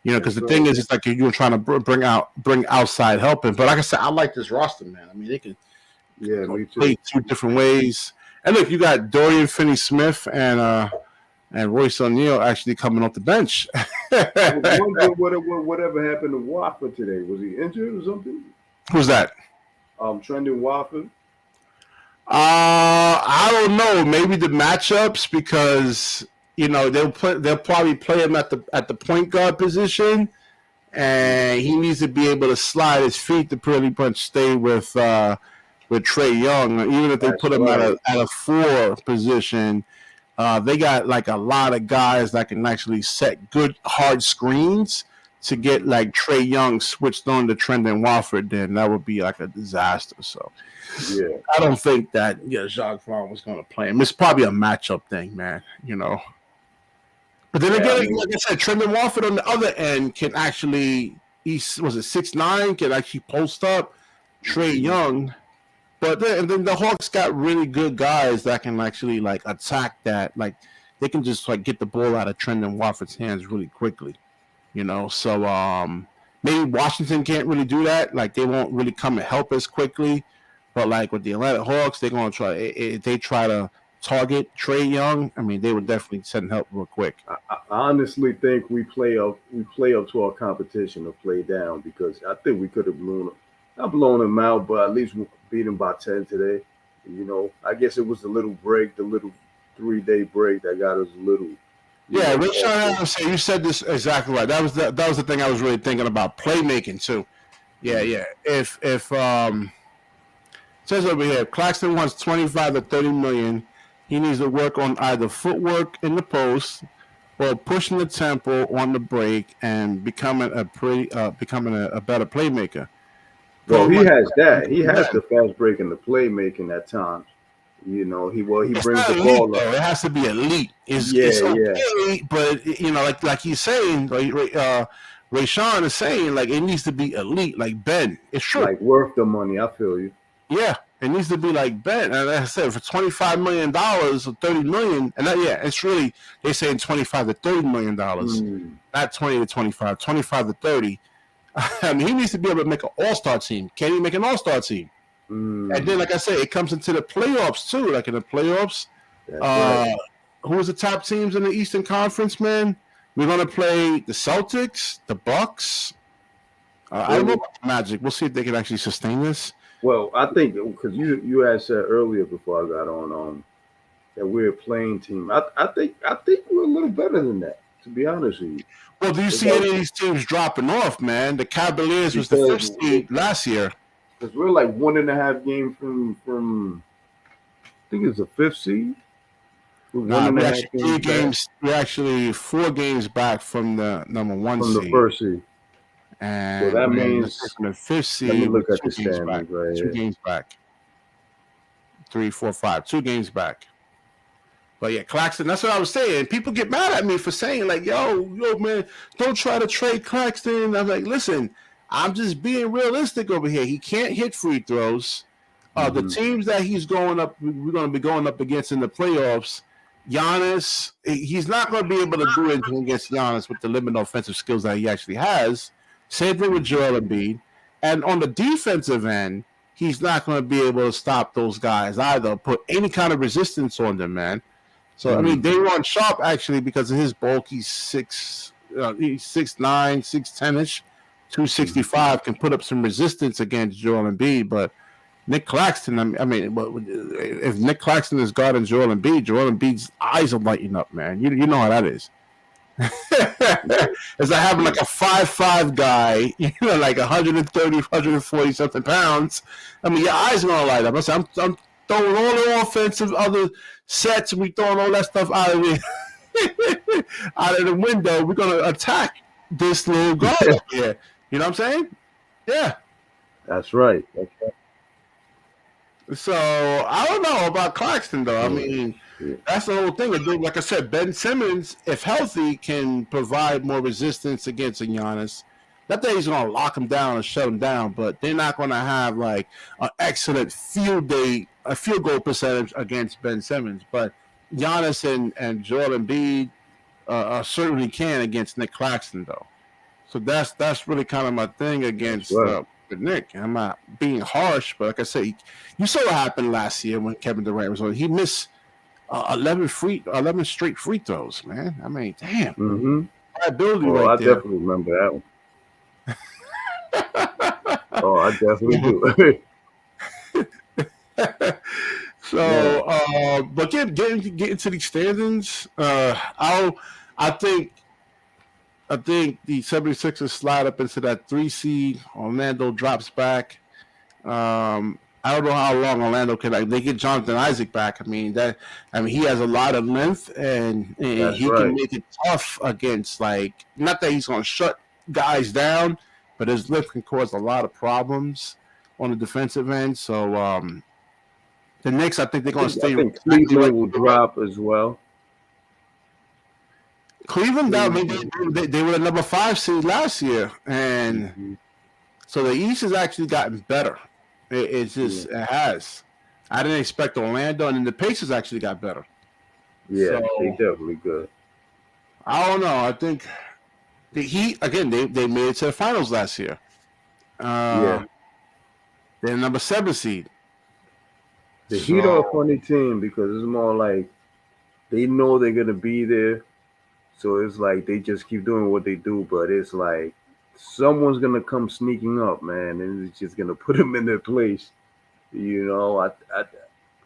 Because the thing is, it's like you're trying to bring outside help in. But like I said, I like this roster, man. I mean, they can play two different ways. And look, you got Dorian Finney-Smith and Royce O'Neal actually coming off the bench.
I was wondering whatever happened to Wofford today. Was he injured or something?
Who's that?
Trendon Wofford.
I don't know. Maybe the matchups, because they'll probably play him at the point guard position, and he needs to be able to slide his feet to pretty much stay with Trae Young. Even if they put him at a 4 position, they got like a lot of guys that can actually set good hard screens to get like Trae Young switched on to Trendon Wofford. Then that would be like a disaster. So.
Yeah,
I don't think that Jacques Vaughn was going to play him. It's probably a matchup thing, man. But then again, like I said, Trendon Wofford on the other end can actually, was it 6'9", can actually post up Trae Young. But then the Hawks got really good guys that can actually like attack that. Like they can just like get the ball out of Trendon Wofford's hands really quickly. So maybe Washington can't really do that. Like they won't really come and help us quickly. But like with the Atlanta Hawks, they're gonna try. If they try to target Trae Young, I mean, they would definitely send help real quick.
I honestly think we play up to our competition or play down, because I think we could have not blown them out, but at least beat them by 10 today. I guess it was the little break, the little 3 day break that got us a little,
Yeah,
off
Rashawn
the.
Harris, you said this exactly right. That was the thing I was really thinking about playmaking too. Yeah,
Mm.
yeah. If it says over here, Claxton wants 25 to 30 million. He needs to work on either footwork in the post or pushing the tempo on the break and becoming a better playmaker.
Well,
Pretty
he
much.
has that. He has the fast break and the playmaking at times. He
It's
brings
not
the
elite
ball up.
though. It has to be elite. It's
Yeah, yeah.
okay, but like he's saying, Ray Sean is saying, like it needs to be elite, like Ben. It's true.
Like worth the money. I feel you.
Yeah, it needs to be like Ben. And like I said, for $25 million or 30 million, and yeah, it's really they're saying 25 to 30 million,
Mm,
not 20 to 25, 25 to 30. I mean, he needs to be able to make an all-star team. Can he make an all-star team? And then,
mm,
like I said, it comes into the playoffs too. Like in the playoffs,
that's right.
uh, who was the top teams in the Eastern Conference, man? We're gonna play the Celtics, the Bucks. I don't know
Philly.
about the Magic. We'll see if they can actually sustain this.
Well, I think because you had said earlier before I got on that we're a playing team. I think we're a little better than that. To be honest with you,
Well, do you
it's
see any
like
of these teams dropping off, man? The Cavaliers was the
because
fifth seed last year.
we're like 1.5 games from I think it's the fifth seed. We're one
Nah,
and
we
a
actually
half games
three
back
games. We're actually 4 games back from the number one
from the
seed,
first seed. So
and
that
then let's say
means
from the fifth
let me
seed, we're
look at the
2 games back.
standings right
Two
here.
games back. 3, 4, 5. 2 games back. But yeah, Claxton, that's what I was saying. People get mad at me for saying, like, yo, man, don't try to trade Claxton. I'm like, listen, I'm just being realistic over here. He can't hit free throws. The
Mm-hmm.
teams that we're going to be going up against in the playoffs, Giannis, he's not going to be able to do anything against Giannis with the limited offensive skills that he actually has. Same thing with
Mm-hmm.
Joel Embiid. And on the defensive end, he's not going to be able to stop those guys either, put any kind of resistance on them, man. So I mean,
Mm-hmm.
Dayron Sharp actually because of his bulk, he's 6'9", 6'10 ish, 265 can put up some resistance against Joel Embiid. But Nick Claxton, I mean, if Nick Claxton is guarding Joel Embiid's eyes are lighting up, man. You know how that is. It's like having like a 5'5" guy, like 130, 140 something pounds. I mean, your eyes are gonna light up. I'm throwing all the offensive other sets. We throwing all that stuff out of the out of the window. We're gonna attack this little guard up here. You know what I'm saying? Yeah.
That's right. That's right.
So I don't know about Claxton though. I
Oh,
mean,
shit.
that's the whole thing. Like I said, Ben Simmons, if healthy, can provide more resistance against a Giannis. Not that he's going to lock him down and shut him down, but they're not going to have like an excellent a field goal percentage against Ben Simmons. But Giannis and Joel Embiid certainly can against Nick Claxton though. So that's really kind of my thing
That's
against
right.
with Nick. I'm not being harsh, but like I said, you saw what happened last year when Kevin Durant was on. He missed 11 straight free throws, man. I mean, damn,
Mm-hmm.
liability
Oh,
right
I
there.
definitely remember that one. Oh, I definitely do. Man.
So, but getting to these standings, I think I think the 76ers slide up into that 3 seed. Orlando drops back. I don't know how long Orlando can they get Jonathan Isaac back. I mean he has a lot of length and
That's
he can
right.
make it tough against like not that he's gonna shut guys down, but his length can cause a lot of problems on the defensive end. So the Knicks, I think they're gonna
I
stay
think
exactly right
Cleveland will
where they were.
drop as well.
Cleveland, I mean,
Cleveland.
they were the number 5 seed last year, and
Mm-hmm.
so the East has actually gotten better. It's
Yeah.
just it has. I didn't expect Orlando, and then the Pacers actually got better.
Yeah,
So
they definitely good.
I don't know. I think the Heat again. They made it to the finals last year.
Yeah.
Uh, they're number 7 seed.
The Heat
So
are a funny team because it's more like they know they're gonna be there. So it's like they just keep doing what they do, but it's like someone's gonna come sneaking up, man, and it's just gonna put them in their place. You know,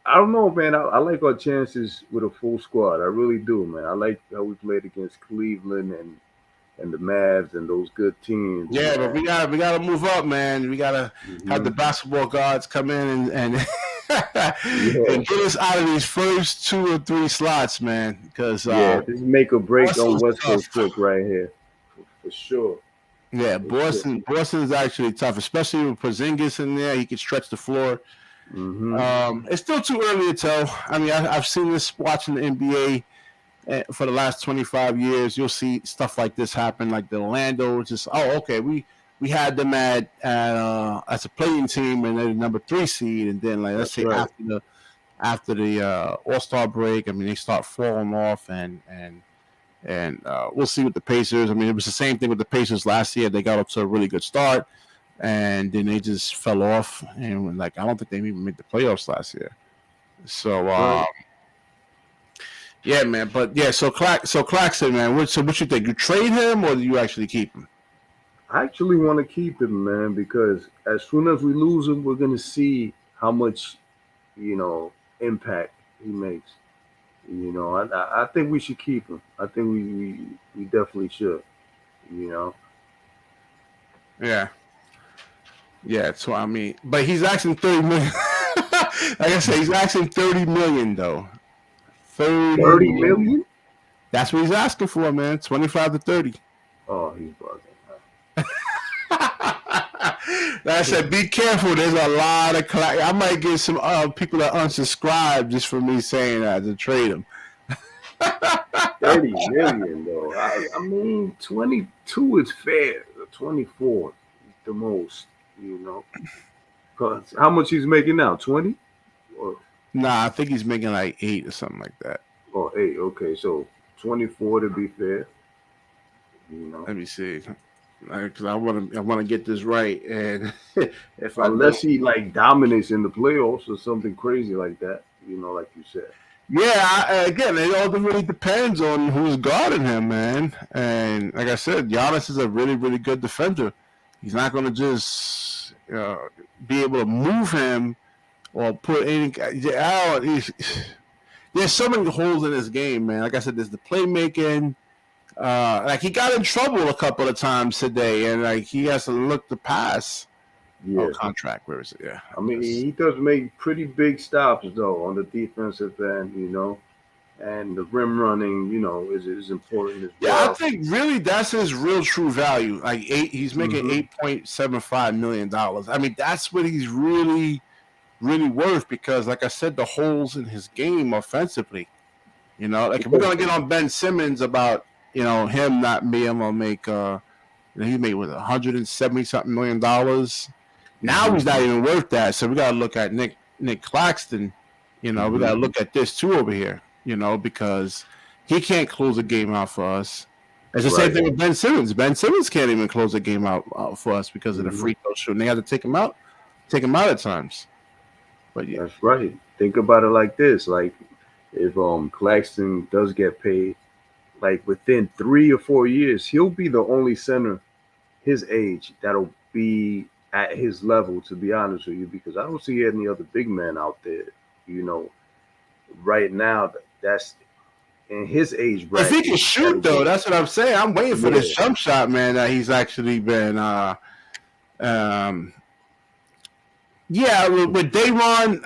I don't know, man. I like our chances with a full squad. I really do, man. I like how we played against Cleveland and the Mavs and those good teams,
Yeah, but
man.
we gotta move up, man. We gotta have
Hmm.
the basketball gods come in and
Yeah,
and get us out of these first 2 or 3 slots, man. Because
yeah. This is make or break on
Boston's
West
tough.
Coast trip right here, for sure,
Yeah,
for sure.
Boston is actually tough, especially with Porzingis in there. He can stretch the floor.
Hmm.
It's still too early to tell. I mean, I've seen this watching the NBA for the last 25 years. You'll see stuff like this happen, like the Orlando. Just okay, we had them as a playing team and they're the number 3 seed, and then like let's
That's
say
right.
after the All-Star break, I mean they start falling off and we'll see with the Pacers. I mean, it was the same thing with the Pacers last year. They got up to a really good start, and then they just fell off. And like, I don't think they even made the playoffs last year. So,
That's right.
yeah, man. But yeah, so Claxton, man. What you think? You trade him or do you actually keep him?
I actually want to keep him, man, because as soon as we lose him, we're gonna see how much impact he makes. I think we should keep him. I think we definitely should. You know,
Yeah, yeah. So I mean, but he's asking 30 million. Like I said, he's asking 30 million though. 30 million.
30 million.
That's what he's asking for, man. 25 to 30.
Oh, he's bugging.
Like I said, be careful. There's a lot of I might get some people that unsubscribe just for me saying that to trade him.
30 million though. I mean, 22 is fair. 24 is the most. You know, cause how much he's making now? 20 or
Nah, I think he's making like 8 or something like that.
or 8? Okay, so 24 to be fair. You know,
Let me see, because I want to get this right, and if I don't,
unless he like dominates in the playoffs or something crazy like that. Like you said.
yeah. Again, it all really depends on who's guarding him, man. And like I said, Giannis is a really really good defender. He's not going to just be able to move him or put any. There's so many holes in this game, man. Like I said, there's the playmaking. Like he got in trouble a couple of times today, and like he has to look to pass. Oh,
Yeah.
contract. Where is it? Yeah.
I mean, he does make pretty big stops though on the defensive end, and the rim running, is important as
Yeah, I
well.
think really that's his real true value. Like he's making
Hmm.
$8.75 million. I mean, that's what he's really, really worth because, like I said, the holes in his game offensively. Like if we're
Because
gonna get on Ben Simmons about him not being able to make he made with 170 something $1 million. Now
hmm
he's not even worth that. So we got to look at Nick Claxton. We got
hmm
to look at this too over here. Because he can't close a game out for us. It's the same
right,
thing with Ben Simmons. Ben Simmons can't even close a game out for us because of the
hmm
free throw shooting. They had to take him out at times. But yeah,
that's right. Think about it like this: like if Claxton does get paid, like within 3 or 4 years, he'll be the only center his age that'll be at his level. To be honest with you, because I don't see any other big man out there. You know, right now that's in his age
if he
bracket.
can
That'll
shoot though,
be
that's what I'm saying. I'm waiting for this
yeah,
jump shot, man. That he's actually been. Um, Yeah, with Dayron,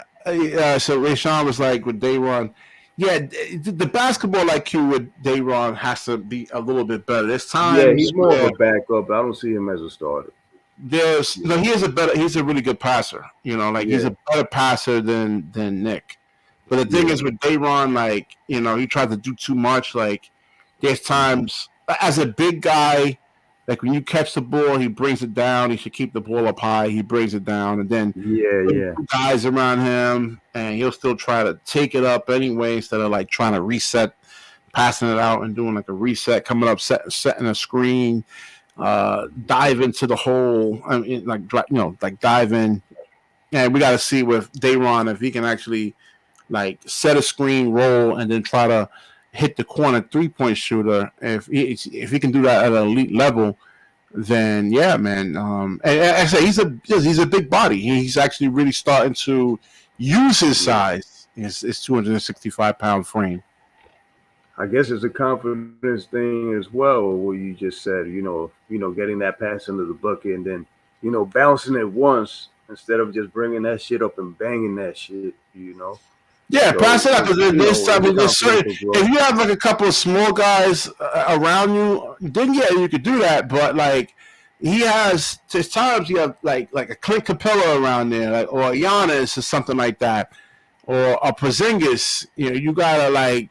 so Rayshawn was like with Dayron, yeah, the basketball IQ with Dayron has to be a little bit better. There's
yeah.
times
He's more of
where
a backup. I don't see him as a starter.
there's
Yeah,
he's a really good passer. Like he's
yeah,
a better passer than Nick. But the thing
yeah,
is with Dayron, like he tried to do too much. Like there's
hmm
times as a big guy, like when you catch the ball, he brings it down. He should keep the ball up high. He brings it down, and then
yeah, yeah,
guys around him, and he'll still try to take it up anyway instead of like trying to reset, passing it out and doing like a reset, coming up, setting a screen, dive into the hole. I mean, like dive in. And we got to see with Dayron if he can actually like set a screen, roll, and then try to hit the corner 3-point shooter. If he can do that at an elite level, then yeah, man. And I say he's a big body. He's actually really starting to use his
yeah.
size. his 265-pound frame.
I guess it's a confidence thing as well. What you just said, getting that pass into the bucket and then, bouncing it once instead of just bringing that shit up and banging that shit.
Yeah,
So
pass it up because there's
it's
something. There's certain.
confidence as well.
If you have like a couple of small guys around you, then yeah, you could do that. But like he has, there's times you have like a Clint Capella around there, like or Giannis or something like that, or a Porzingis. You gotta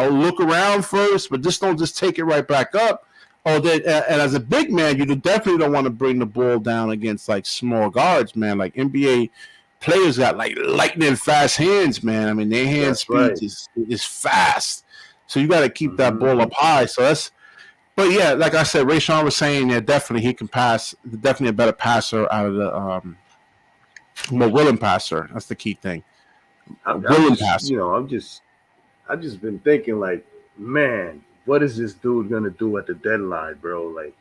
look around first, but don't just take it right back up. Or that, and as a big man, you definitely don't want to bring the ball down against like small guards, man. Like NBA players got like lightning fast hands, man. I mean, their hand
That's
speed
right.
is fast, so you got to keep that ball
Mm-hmm.
up high. So that's, but yeah, like I said, Ray Sean was saying, yeah, definitely he can pass. Definitely a better passer out of the more willing passer. That's the key thing.
I'm
Willing
just,
passer.
I've just been thinking like, man, what is this dude gonna do at the deadline, bro? Like,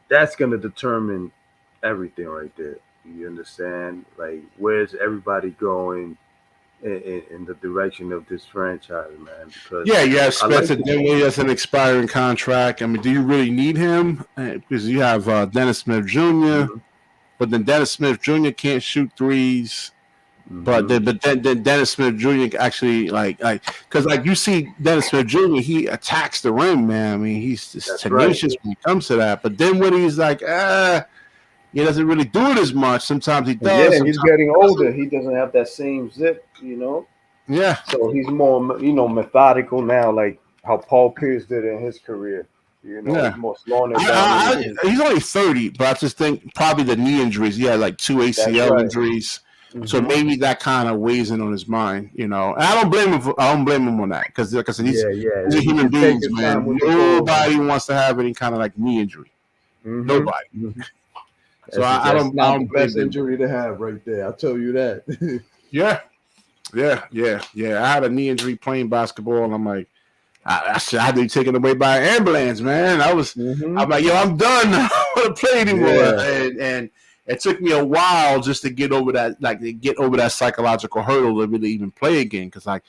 that's gonna determine everything right there. You understand? Like, where's everybody going in the direction of this franchise, man? Because
Yeah, you have
I like
Spencer
the
Dinwiddie. That's an expiring contract. I mean, do you really need him? Because you have Dennis Smith Jr.,
mm-hmm,
but then Dennis Smith Jr. can't shoot threes. But
mm-hmm.
then Dennis Smith Jr. actually because you see Dennis Smith Jr. he attacks the rim, man. I mean he's just
That's right.
tenacious when it comes to that. But then when he's like he doesn't really do it as much. Sometimes he
Yeah,
does.
he's
Sometimes
getting
he doesn't.
older. He doesn't have that same zip.
Yeah,
So he's more, methodical now, like how Paul Pierce did in his career. He's
yeah.
more slowing it down in
He's only 30, but I just think probably the knee injuries. He had like 2
That's
ACL
right.
injuries. So
Mm-hmm.
maybe that kind of weighs in on his mind, And I don't blame him. I don't blame him on that because, like I said, these
Yeah.
are
He
human
can take
beings,
his time
man.
with the ball,
Nobody
man.
wants to have any kind of like knee injury.
Mm-hmm.
Nobody.
Mm-hmm.
So
That's,
I
that's
don't. I
not the
don't blame
best
them.
injury to have right there. I'll tell you that.
Yeah. I had a knee injury playing basketball, and I'm like, I had to be taken away by an ambulance, man.
Mm-hmm.
I'm like, yo, I'm done. I don't want to play anymore.
Yeah.
And it took me a while just to get over that psychological hurdle to really even play again. Because I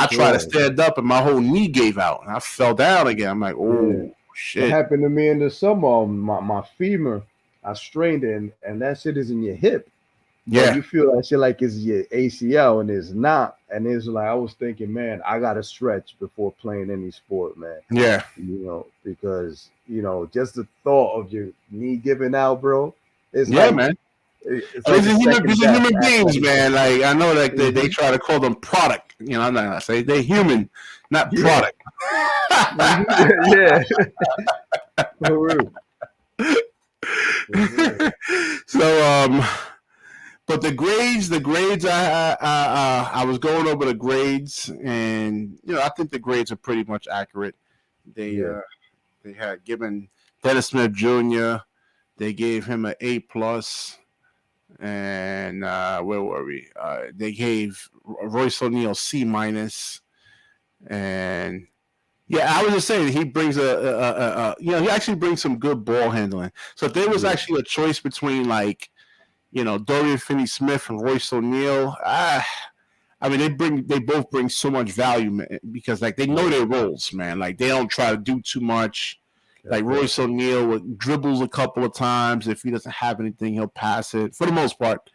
tried to stand up and my whole knee gave out and I fell down again. I'm like,
Yeah.
oh
It
shit.
happened to me in the summer. My femur, I strained it, and that shit is in your hip. But
Yeah.
you feel that shit like it's your ACL, and it's not. And it's like I was thinking, man, I gotta stretch before playing any sport, man.
Yeah.
Because just the thought of your knee giving out, bro, it's
Yeah,
like
man.
it's
These
like
are
a second
human
best
beings,
athletic
man.
thing.
Like I know, like they
Mhm.
try to call them product. I'm not gonna say they're human, not
Yeah.
product.
Yeah. For real.
So, but the grades, I was going over the grades, and I think the grades are pretty much accurate. They had given Dennis Smith Jr. They gave him an A+, and where were we? They gave Royce O'Neal C-, and yeah, I was just saying he brings he actually brings some good ball handling. So if there was actually a choice between Dorian Finney-Smith and Royce O'Neal, I mean they both bring so much value, man, because they know their roles, man. Like they don't try to do too much. Like Royce O'Neal dribbles a couple of times. If he doesn't have anything, he'll pass it for the most part.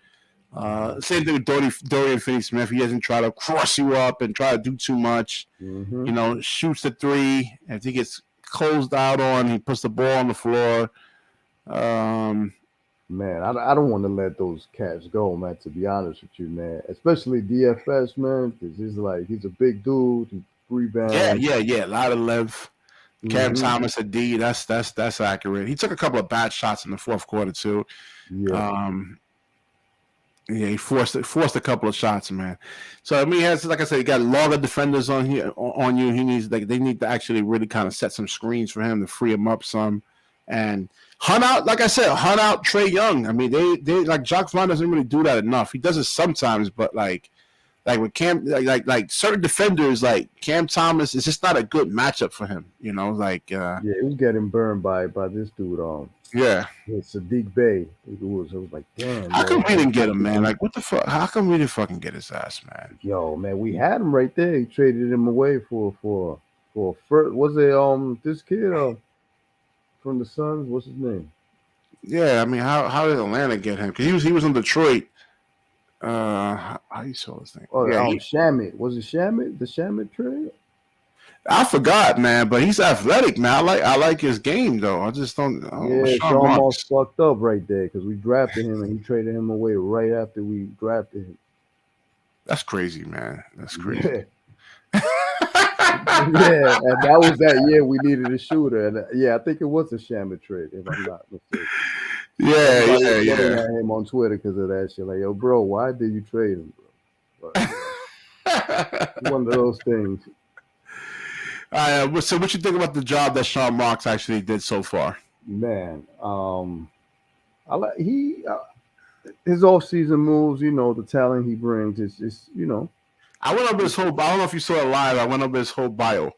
Same thing with Dorian Finney-Smith. He doesn't try to cross you up and try to do too much.
Mm-hmm.
Shoots the three. If he gets closed out on, he puts the ball on the floor.
Man, I don't want to let those cats go, man. To be honest with you, man, especially DFS, man, because he's a big dude. He rebounds.
Yeah. A lot of length. Cam Thomas, a D. That's accurate. He took a couple of bad shots in the fourth quarter too.
Yeah.
He forced a couple of shots, man. So I mean, he has, like I said, he got longer defenders on you. He needs they need to actually really kind of set some screens for him to free him up some, and hunt out Trae Young. I mean, they like Jacques Vaughn doesn't really do that enough. He does it sometimes, but like with Cam, like certain defenders, like Cam Thomas, is just not a good matchup for him. Like
Yeah, he was getting burned by this dude.
yeah.
Yeah, Sadiq Bey. It was like, damn,
How come
yo,
we didn't get
I
him,
think
man? Like, what the fuck? How come we didn't fucking get his ass, man?
yo, man, we had him right there. He traded him away for first. Was it this kid from the Suns? What's his name?
Yeah, I mean, how did Atlanta get him? Because he was in Detroit. How you spell his name?
Oh,
Yeah,
Shamit. Was it Shamit? The Shamit trade?
I forgot, man, but he's athletic, man. I like his game though. I don't know,
Yeah,
Sean
Sean Moss
Marks.
fucked up right there because we drafted him and he traded him away right after we drafted him.
That's crazy, man. That's crazy.
Yeah, yeah, and that was that year we needed a shooter, and yeah, I think it was a Shamit trade if I'm not mistaken.
Yeah,
Everybody
yeah,
was getting
yeah.
at him on Twitter because of that shit. Like, yo, bro, why did you trade him, bro? But one of those things.
So what you think about the job that Sean Marks actually did so far?
Man, I like his off season moves. The talent he brings is.
I went over his whole. I don't know if you saw it live. I went over his whole bio.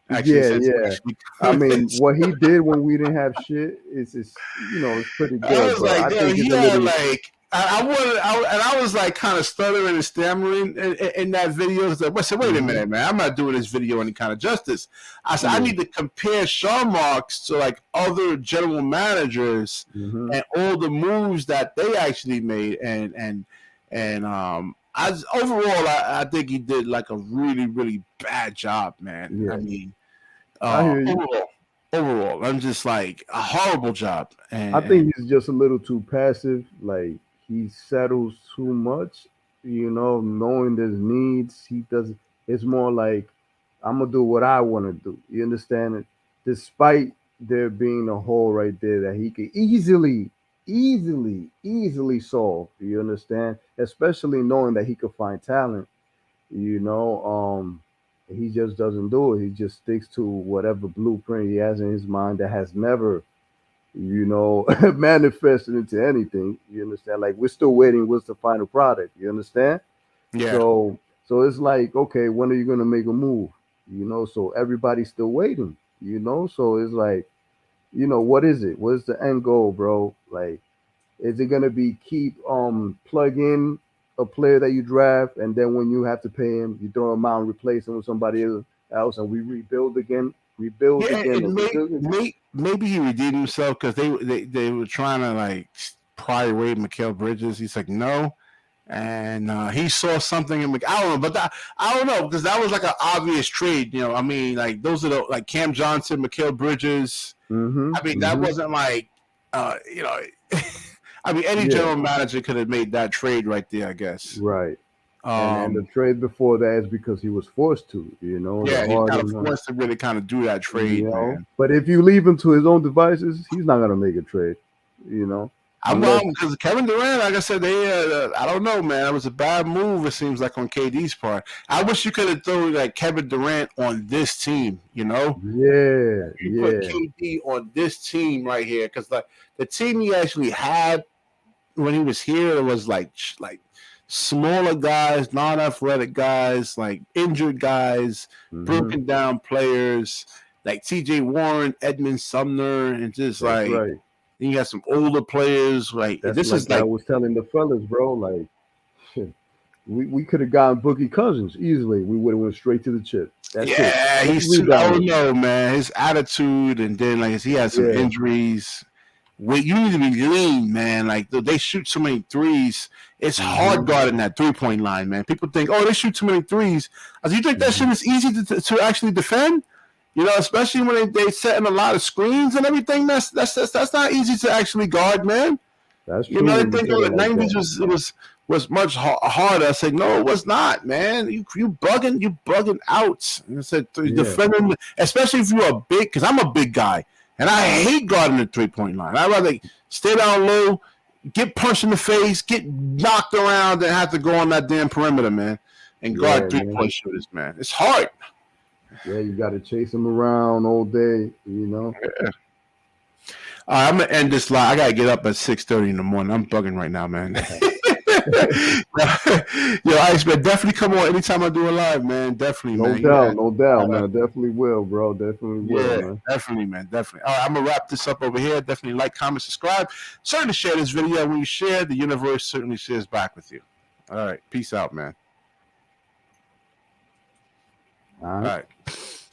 Actually,
Yeah,
since
yeah. I mean, what he did when we didn't have shit it's pretty
I
good.
was
But
like,
I
damn,
think
he
it's a
had
little.
like and I was like kind of stuttering and stammering in that video. I said, wait a
Mhm.
minute, man, I'm not doing this video any kind of justice. I said, I
Yeah.
need to compare Sean Marks to like other general managers
Hmm.
and all the moves that they actually made, and overall, I think he did like a really, really bad job, man. I
Yeah.
mean,
I hear you.
overall, I'm just like a horrible job,
I
and
think he's just a little too passive. Like he settles too much. Knowing his needs, he doesn't. It's more like I'm gonna do what I want to do. You understand it? Despite there being a hole right there that he could easily solve. You understand? Especially knowing that he could find talent. You know, he just doesn't do it. He just sticks to whatever blueprint he has in his mind that has never manifested into anything. You understand? Like we're still waiting. What's the final product? You understand?
yeah.
So it's like, okay, when are you gonna make a move? So everybody's still waiting. So it's like, what is it? What's the end goal, bro? Like, is it gonna be keep plug in a player that you draft, and then when you have to pay him, you throw him out and replace him with somebody else, and we rebuild
Yeah,
again,
and
and rebuild again?
maybe he redeemed himself because they were trying to like pry away Mikal Bridges. He's like, no. And he saw something in I don't know, but I don't know because that was like an obvious trade. I mean, like those are the like Cam Johnson, Mikal Bridges.
Mm-hmm.
I mean, that
Mm-hmm.
wasn't like uh, you know. I mean, any
Yeah.
general manager could have made that trade right there, I guess.
Right. And the
Um,
trade before that is because he was forced to, the
yeah, he kind of
Harden one.
forced to really kind of do that trade, man.
But if you leave him to his own devices, he's not gonna make a trade,
I'm
unless.
wrong because Kevin Durant, like I said, I don't know, man. It was a bad move. It seems like on KD's part. I wish you could have thrown like Kevin Durant on this team.
Yeah,
You put
yeah.
KD on this team right here because the team he actually had when he was here was like smaller guys, non-athletic guys, like injured guys,
Hmm.
broken down players, like T.J. Warren, Edmund Sumner, and just
That's
like
right.
you got some older players. Like
That's
this is
like I
like
was telling the fellas, bro. Like, shit, we could have gotten Boogie Cousins easily. We would have went straight to the chip. That's it.
yeah,
20
he's too. I don't
rebounds.
know, man. His attitude, and then like he had some
Yeah.
injuries. Wait, you need to be lean, man. Like they shoot so many threes. It's hard
Hmm.
guarding that 3-point line, man. People think, oh, they shoot too many threes. I said, you think that shit
Hmm.
is easy to actually defend? Especially when they setting a lot of screens and everything. That's not easy to actually guard, man.
That's true
They
when you
think
put
oh,
it
the
like
'90s
that.
was much harder. I said, no, it was not, man. You bugging out. And I said,
Yeah.
defending, especially if you're a big, because I'm a big guy, and I hate guarding the 3-point line. I'd rather stay down low, get punched in the face, get knocked around, than have to go on that damn perimeter, man, and guard
Yeah, man.
3-point shooters, man. It's hard.
Yeah, you got to chase him around all day.
All right, I'm gonna end this live. I gotta get up at 6:30 in the morning. I'm bugging right now, man. Yo, Ice man, definitely come on anytime I do a live, man. Definitely,
No
man. You
doubt,
got
no doubt, man. Definitely will, bro. Definitely will,
yeah,
man.
definitely, man. Definitely. All right, I'm gonna wrap this up over here. Definitely like, comment, subscribe. Certainly share this video. When you share, the universe certainly shares back with you. All right, peace out, man.
All
All
right.
right.